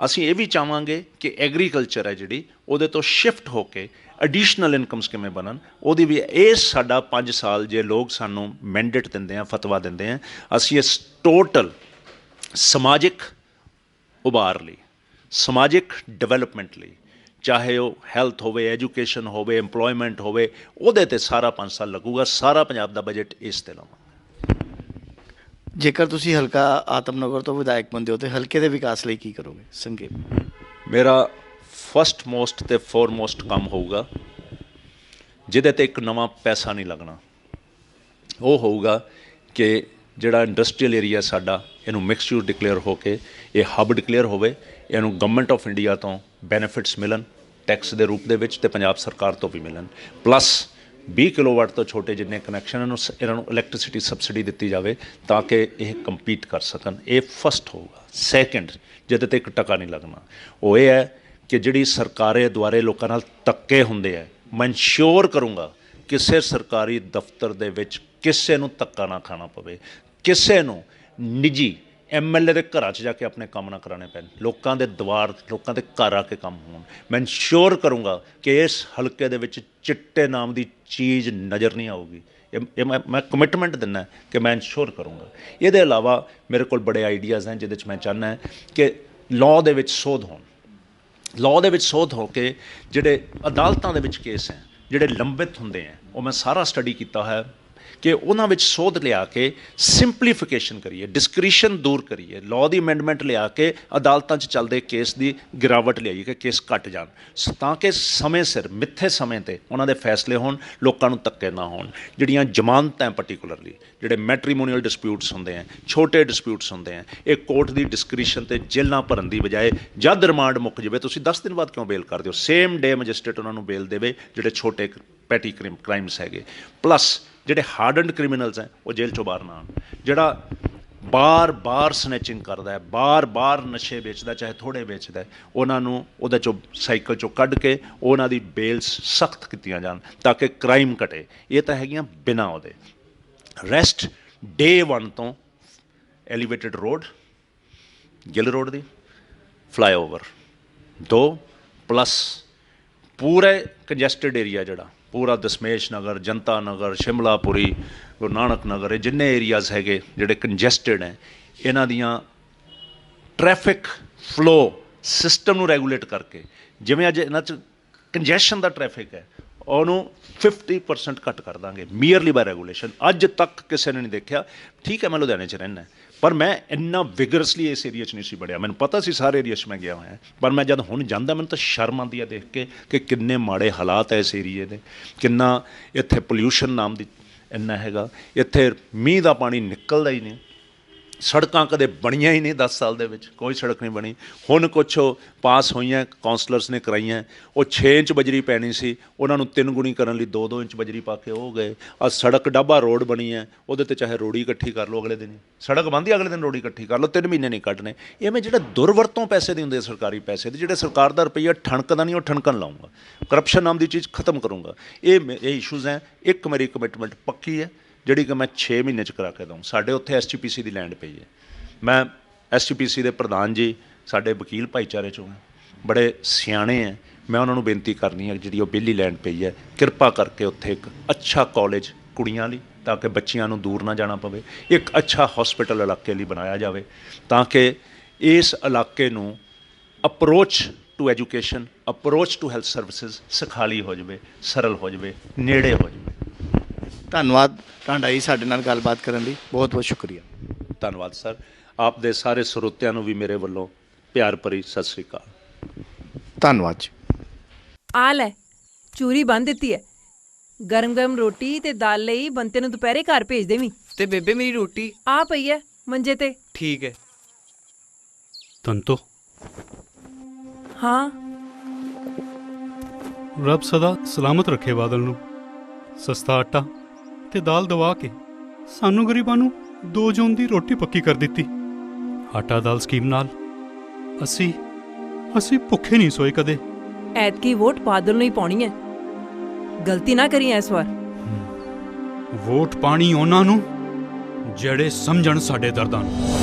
ਅਸੀਂ ਇਹ ਵੀ ਚਾਹਾਂਗੇ ਕਿ ਐਗਰੀਕਲਚਰ ਹੈ ਜਿਹੜੀ ਉਹਦੇ ਤੋਂ ਸ਼ਿਫਟ ਹੋ ਕੇ ਐਡੀਸ਼ਨਲ ਇਨਕਮਸ ਕਿਵੇਂ ਬਣਨ, ਉਹਦੀ ਵੀ ਇਹ ਸਾਡਾ 5 ਸਾਲ ਜੇ ਲੋਕ ਸਾਨੂੰ ਮੈਂਡੇਟ ਦਿੰਦੇ ਆ, ਫਤਵਾ ਦਿੰਦੇ ਆ, ਅਸੀਂ ਇਸ ਟੋਟਲ ਸਮਾਜਿਕ ਉਭਾਰ ਲਈ, ਸਮਾਜਿਕ ਡਿਵੈਲਪਮੈਂਟ ਲਈ, ਚਾਹੇ ਉਹ ਹੈਲਥ ਹੋਵੇ, ਐਜੂਕੇਸ਼ਨ ਹੋਵੇ, ਇੰਪਲੋਇਮੈਂਟ ਹੋਵੇ, ਉਹਦੇ 'ਤੇ ਸਾਰਾ 5 ਸਾਲ ਲੱਗੂਗਾ। ਸਾਰਾ ਪੰਜਾਬ ਦਾ ਬਜਟ ਇਸ 'ਤੇ ਲਾਵਾਂਗੇ। ਜੇਕਰ ਤੁਸੀਂ ਹਲਕਾ ਆਤਮਨਗਰ ਤੋਂ ਵਿਧਾਇਕ ਬਣਦੇ ਹੋ ਤਾਂ ਹਲਕੇ ਦੇ ਵਿਕਾਸ ਲਈ ਕੀ ਕਰੋਗੇ ਸੰਖੇਪ? ਮੇਰਾ ਫਸਟ ਮੋਸਟ ਤੇ ਫੋਰਮੋਸਟ ਕੰਮ ਹੋਊਗਾ ਜਿਹਦੇ 'ਤੇ ਇੱਕ ਨਵਾਂ ਪੈਸਾ ਨਹੀਂ ਲੱਗਣਾ। ਉਹ ਹੋਊਗਾ ਕਿ ਜਿਹੜਾ ਇੰਡਸਟਰੀਅਲ ਏਰੀਆ ਸਾਡਾ, ਇਹਨੂੰ ਮਿਕਸ ਯੂਜ਼ ਡਿਕਲੇਅਰ ਹੋ ਕੇ ਇਹ ਹੱਬ ਡਿਕਲੇਅਰ ਹੋਵੇ, ਇਹਨੂੰ ਗਵਰਨਮੈਂਟ ਆਫ ਇੰਡੀਆ ਤੋਂ ਬੈਨੀਫਿਟਸ ਮਿਲਣ ਟੈਕਸ ਦੇ ਰੂਪ ਦੇ ਵਿੱਚ, ਤੇ ਪੰਜਾਬ ਸਰਕਾਰ ਤੋਂ ਵੀ ਮਿਲਣ, ਪਲੱਸ 20 ਕਿਲੋਵਾਟ ਤੋਂ ਛੋਟੇ ਜਿੰਨੇ ਕਨੈਕਸ਼ਨ ਇਹਨਾਂ ਨੂੰ ਇਲੈਕਟ੍ਰਿਸਿਟੀ ਸਬਸਿਡੀ ਦਿੱਤੀ ਜਾਵੇ ਤਾਂ ਕਿ ਇਹ ਕੰਪੀਟ ਕਰ ਸਕਣ। ਇਹ ਫਸਟ ਹੋਊਗਾ। ਸੈਕਿੰਡ, ਜਿਹਦੇ 'ਤੇ ਇੱਕ ਟਕਾ ਨਹੀਂ ਲੱਗਣਾ, ਉਹ ਇਹ ਹੈ ਕਿ ਜਿਹੜੀ ਸਰਕਾਰੇ ਦੁਆਰੇ ਲੋਕਾਂ ਨਾਲ ਧੱਕੇ ਹੁੰਦੇ ਹੈ, ਮੈਂ ਇਨਸ਼ੋਰ ਕਰੂੰਗਾ ਕਿਸੇ ਸਰਕਾਰੀ ਦਫ਼ਤਰ ਦੇ ਵਿੱਚ ਕਿਸੇ ਨੂੰ ਧੱਕਾ ਨਾ ਖਾਣਾ ਪਵੇ, ਕਿਸੇ ਨੂੰ ਨਿੱਜੀ MLA ਦੇ ਘਰਾਂ 'ਚ ਜਾ ਕੇ ਆਪਣੇ ਕੰਮ ਨਾ ਕਰਾਉਣੇ ਪੈਣ, ਲੋਕਾਂ ਦੇ ਦੁਆਰ, ਲੋਕਾਂ ਦੇ ਘਰ ਆ ਕੇ ਕੰਮ ਹੋਣ। ਮੈਂ ਇਨਸ਼ੋਰ ਕਰੂੰਗਾ ਕਿ ਇਸ ਹਲਕੇ ਦੇ ਵਿੱਚ ਚਿੱਟੇ ਨਾਮ ਦੀ ਚੀਜ਼ ਨਜ਼ਰ ਨਹੀਂ ਆਊਗੀ। ਇਹ ਮੈਂ ਕਮਿਟਮੈਂਟ ਦਿੰਦਾ ਕਿ ਮੈਂ ਇਨਸ਼ੋਰ ਕਰੂੰਗਾ। ਇਹਦੇ ਇਲਾਵਾ ਮੇਰੇ ਕੋਲ ਬੜੇ ਆਈਡੀਆਜ਼ ਹਨ ਜਿਹਦੇ 'ਚ ਮੈਂ ਚਾਹੁੰਦਾ ਕਿ ਲਾਅ ਦੇ ਵਿੱਚ ਸੋਧ ਹੋਣ, ਲਾਅ ਦੇ ਵਿੱਚ ਸੋਧ ਹੋ ਕੇ ਜਿਹੜੇ ਅਦਾਲਤਾਂ ਦੇ ਵਿੱਚ ਕੇਸ ਹੈ ਜਿਹੜੇ ਲੰਬਿਤ ਹੁੰਦੇ ਹੈ, ਉਹ ਮੈਂ ਸਾਰਾ ਸਟੱਡੀ ਕੀਤਾ ਹੈ ਕਿ ਉਹਨਾਂ ਵਿੱਚ ਸੋਧ ਲਿਆ ਕੇ ਸਿੰਪਲੀਫਿਕੇਸ਼ਨ ਕਰੀਏ, ਡਿਸਕ੍ਰਿਸ਼ਨ ਦੂਰ ਕਰੀਏ, ਲਾਅ ਦੀ ਅਮੈਂਡਮੈਂਟ ਲਿਆ ਕੇ ਅਦਾਲਤਾਂ 'ਚ ਚੱਲਦੇ ਕੇਸ ਦੀ ਗਿਰਾਵਟ ਲਿਆਈਏ ਕਿ ਕੇਸ ਘੱਟ ਜਾਣ, ਤਾਂ ਕਿ ਸਮੇਂ ਸਿਰ ਮਿੱਥੇ ਸਮੇਂ 'ਤੇ ਉਹਨਾਂ ਦੇ ਫੈਸਲੇ ਹੋਣ, ਲੋਕਾਂ ਨੂੰ ਧੱਕੇ ਨਾ ਹੋਣ। ਜਿਹੜੀਆਂ ਜ਼ਮਾਨਤਾਂ ਪਾਰਟੀਕੂਲਰਲੀ ਜਿਹੜੇ ਮੈਟਰੀਮੋਨੀਅਲ ਡਿਸਪਿਊਟਸ ਹੁੰਦੇ ਹੈ, ਛੋਟੇ ਡਿਸਪਿਊਟਸ ਹੁੰਦੇ ਹੈ, ਇਹ ਕੋਰਟ ਦੀ ਡਿਸਕ੍ਰਿਸ਼ਨ 'ਤੇ ਜੇਲ੍ਹਾਂ ਭਰਨ ਦੀ ਬਜਾਏ ਜਦ ਰਿਮਾਂਡ ਮੁੱਕ ਜਾਵੇ, ਤੁਸੀਂ 10 ਦਿਨ ਬਾਅਦ ਕਿਉਂ ਬੇਲ ਕਰਦੇ ਹੋ, ਸੇਮ ਡੇ ਮੈਜਿਸਟ੍ਰੇਟ ਉਹਨਾਂ ਨੂੰ ਬੇਲ ਦੇਵੇ ਜਿਹੜੇ ਛੋਟੇ ਪੈਟੀ ਕ੍ਰਾਈਮਸ ਹੈਗੇ। ਪਲੱਸ ਜਿਹੜੇ ਹਾਰਡਨਡ ਕ੍ਰਿਮੀਨਲਸ ਹੈ ਉਹ ਜੇਲ੍ਹ 'ਚੋਂ ਬਾਹਰ ਨਾ ਆਉਣ। ਜਿਹੜਾ ਬਾਰ-ਬਾਰ ਸਨੈਚਿੰਗ ਕਰਦਾ ਹੈ, ਬਾਰ-ਬਾਰ ਨਸ਼ੇ ਵੇਚਦਾ, ਚਾਹੇ ਥੋੜ੍ਹੇ ਵੇਚਦਾ, ਉਹਨਾਂ ਨੂੰ ਉਹਦੇ 'ਚੋਂ ਸਾਈਕਲ 'ਚੋਂ ਕੱਢ ਕੇ ਉਹਨਾਂ ਦੀ ਬੇਲਸ ਸਖਤ ਕੀਤੀਆਂ ਜਾਣ ਤਾਂ ਕਿ ਕ੍ਰਾਈਮ ਘਟੇ। ਇਹ ਤਾਂ ਹੈਗੀਆਂ ਬਿਨਾਂ ਉਹਦੇ। ਰੈਸਟ ਡੇ 1 ਤੋਂ ਐਲੀਵੇਟਡ ਰੋਡ, ਗਿੱਲ ਰੋਡ ਦੀ ਫਲਾਈਓਵਰ 2 ਪਲੱਸ ਪੂਰੇ ਕੰਜੈਸਟਡ ਏਰੀਆ ਜਿਹੜਾ ਪੂਰਾ ਦਸ਼ਮੇਸ਼ ਨਗਰ, ਜਨਤਾ ਨਗਰ, ਸ਼ਿਮਲਾਪੁਰੀ, ਗੁਰੂ ਨਾਨਕ ਨਗਰ, ਇਹ ਜਿੰਨੇ ਏਰੀਆਜ਼ ਹੈਗੇ ਜਿਹੜੇ ਕੰਜੈਸਟਡ ਹੈ, ਇਹਨਾਂ ਦੀਆਂ ਟ੍ਰੈਫਿਕ ਫਲੋ ਸਿਸਟਮ ਨੂੰ ਰੈਗੂਲੇਟ ਕਰਕੇ, ਜਿਵੇਂ ਅੱਜ ਇਹਨਾਂ 'ਚ ਕੰਜੈਸ਼ਨ ਦਾ ਟ੍ਰੈਫਿਕ ਹੈ, ਉਹਨੂੰ 50% ਘੱਟ ਕਰ ਦਾਂਗੇ ਮੀਅਰਲੀ ਬਾਈ ਰੈਗੂਲੇਸ਼ਨ। ਅੱਜ ਤੱਕ ਕਿਸੇ ਨੇ ਨਹੀਂ ਦੇਖਿਆ। ਠੀਕ ਹੈ, ਮੈਂ ਲੁਧਿਆਣੇ 'ਚ ਰਹਿੰਦਾ, ਪਰ ਮੈਂ ਇੰਨਾ ਵਿਗਰਸਲੀ ਇਸ ਏਰੀਆ 'ਚ ਨਹੀਂ ਸੀ ਬੜਿਆ। ਮੈਨੂੰ ਪਤਾ ਸੀ ਸਾਰੇ ਏਰੀਆ 'ਚ ਮੈਂ ਗਿਆ ਹੋਇਆ, ਪਰ ਮੈਂ ਜਦ ਹੁਣ ਜਾਂਦਾ ਮੈਨੂੰ ਤਾਂ ਸ਼ਰਮ ਆਉਂਦੀ ਹੈ ਦੇਖ ਕੇ ਕਿ ਕਿੰਨੇ ਮਾੜੇ ਹਾਲਾਤ ਹੈ ਇਸ ਏਰੀਏ ਦੇ, ਕਿੰਨਾ ਇੱਥੇ ਪੋਲਿਊਸ਼ਨ ਨਾਮ ਦੀ ਇੰਨਾ ਹੈਗਾ, ਇੱਥੇ ਮੀਂਹ ਦਾ ਪਾਣੀ ਨਿਕਲਦਾ ਹੀ ਨਹੀਂ, ਸੜਕਾਂ ਕਦੇ ਬਣੀਆਂ ਹੀ ਨਹੀਂ 10 ਸਾਲ ਦੇ ਵਿੱਚ, ਕੋਈ ਸੜਕ ਨਹੀਂ ਬਣੀ। ਹੁਣ ਕੁਛ ਪਾਸ ਹੋਈਆਂ, ਕਾਉਂਸਲਰਸ ਨੇ ਕਰਾਈਆਂ, ਉਹ 6 ਇੰਚ ਬਜਰੀ ਪੈਣੀ ਸੀ, ਉਹਨਾਂ ਨੂੰ 3 ਗੁਣੀ ਕਰਨ ਲਈ 2-2 ਇੰਚ ਬਜਰੀ ਪਾ ਕੇ ਉਹ ਗਏ। ਆ ਸੜਕ ਡੱਬਾ ਰੋਡ ਬਣੀ ਹੈ, ਉਹਦੇ 'ਤੇ ਚਾਹੇ ਰੋੜੀ ਇਕੱਠੀ ਕਰ ਲਓ, ਅਗਲੇ ਦਿਨ ਹੀ ਸੜਕ ਬਣਦੀ, ਅਗਲੇ ਦਿਨ ਰੋੜੀ ਇਕੱਠੀ ਕਰ ਲਓ, 3 ਮਹੀਨੇ ਨਹੀਂ ਕੱਢਣੇ। ਇਵੇਂ ਜਿਹੜਾ ਦੁਰਵਰਤੋਂ ਪੈਸੇ ਦੀ ਹੁੰਦੀ ਹੈ, ਸਰਕਾਰੀ ਪੈਸੇ ਦੀ, ਜਿਹੜੇ ਸਰਕਾਰ ਦਾ ਰੁਪਈਆ ਠਣਕਦਾ ਨਹੀਂ, ਉਹ ਠਣਕਣ ਲਾਊਂਗਾ। ਕਰਪਸ਼ਨ ਨਾਮ ਦੀ ਚੀਜ਼ ਖਤਮ ਕਰੂੰਗਾ। ਇਹ ਇਸ਼ੂਜ਼ ਹੈ। ਇੱਕ ਮੇਰੀ ਕਮਿਟਮੈਂਟ ਪੱਕੀ ਹੈ ਜਿਹੜੀ ਕਿ ਮੈਂ 6 ਮਹੀਨੇ 'ਚ ਕਰਾ ਕੇ ਦਊਂ। ਸਾਡੇ ਉੱਥੇ SGPC ਦੀ ਲੈਂਡ ਪਈ ਹੈ। ਮੈਂ SGPC ਦੇ ਪ੍ਰਧਾਨ ਜੀ ਸਾਡੇ ਵਕੀਲ ਭਾਈਚਾਰੇ 'ਚੋਂ ਬੜੇ ਸਿਆਣੇ ਹੈ, ਮੈਂ ਉਹਨਾਂ ਨੂੰ ਬੇਨਤੀ ਕਰਨੀ ਹੈ ਜਿਹੜੀ ਉਹ ਵਿਹਲੀ ਲੈਂਡ ਪਈ ਹੈ, ਕਿਰਪਾ ਕਰਕੇ ਉੱਥੇ ਇੱਕ ਅੱਛਾ ਕਾਲਜ ਕੁੜੀਆਂ ਲਈ, ਤਾਂ ਕਿ ਬੱਚੀਆਂ ਨੂੰ ਦੂਰ ਨਾ ਜਾਣਾ ਪਵੇ, ਇੱਕ ਅੱਛਾ ਹੌਸਪੀਟਲ ਇਲਾਕੇ ਲਈ ਬਣਾਇਆ ਜਾਵੇ, ਤਾਂ ਕਿ ਇਸ ਇਲਾਕੇ ਨੂੰ approach to education, approach to health services ਸਖਾਲੀ ਹੋ ਜਾਵੇ, ਸਰਲ ਹੋ ਜਾਵੇ, ਨੇੜੇ ਹੋ ਜਾਵੇ। ਧੰਨਵਾਦ ਤੁਹਾਡਾ ਜੀ ਸਾਡੇ ਨਾਲ ਗੱਲਬਾਤ ਕਰਨ ਲਈ, ਬਹੁਤ ਬਹੁਤ ਸ਼ੁਕਰੀਆ। ਧੰਨਵਾਦ ਸਰ। ਆਪ ਦੇ ਸਾਰੇ ਸਰੋਤਿਆਂ ਨੂੰ ਵੀ ਮੇਰੇ ਵੱਲੋਂ ਪਿਆਰ ਭਰੀ ਸਤਿ ਸ੍ਰੀ ਅਕਾਲ। ਧੰਨਵਾਦ ਜੀ। ਆ ਲੈ ਚੂਰੀ ਬੰਨ ਦਿੱਤੀ ਹੈ। ਗਰਮ ਗਰਮ ਰੋਟੀ ਤੇ ਦਾਲ ਲਈ ਬੰਤੇ ਨੂੰ ਦੁਪਹਿਰੇ ਘਰ ਭੇਜ ਦੇਵੀਂ। ਤੇ ਬੇਬੇ ਮੇਰੀ ਰੋਟੀ? ਆ ਪਈ ਹੈ ਮੰਜੇ ਤੇ। ਠੀਕ ਹੈ। ਤੰਤੋ, ਹਾਂ ਰੱਬ ਸਦਾ ਸਲਾਮਤ ਰੱਖੇ ਬਾਦਲ ਨੂੰ। ਸਸਤਾ ਆਟਾ ਤੇ ਦਾਲ ਦਵਾ ਕੇ ਸਾਨੂੰ ਗਰੀਬਾਂ ਨੂੰ 2 ਜੂਨ ਦੀ ਰੋਟੀ ਪੱਕੀ ਕਰ ਦਿੱਤੀ। ਆਟਾ ਦਾਲ ਸਕੀਮ ਨਾਲ ਅਸੀਂ ਭੁੱਖੇ ਨਹੀਂ ਸੋਏ ਕਦੇ। ਐਤਕੀ ਵੋਟ ਬਾਦਲ ਨੂੰ ਹੀ ਪਾਉਣੀ ਹੈ, ਗਲਤੀ ਨਾ ਕਰੀ ਇਸ ਵਾਰ। ਵੋਟ ਪਾਣੀ ਉਹਨਾਂ ਨੂੰ ਜਿਹੜੇ ਸਮਝਣ ਸਾਡੇ ਦਰਦਾਂ ਨੂੰ।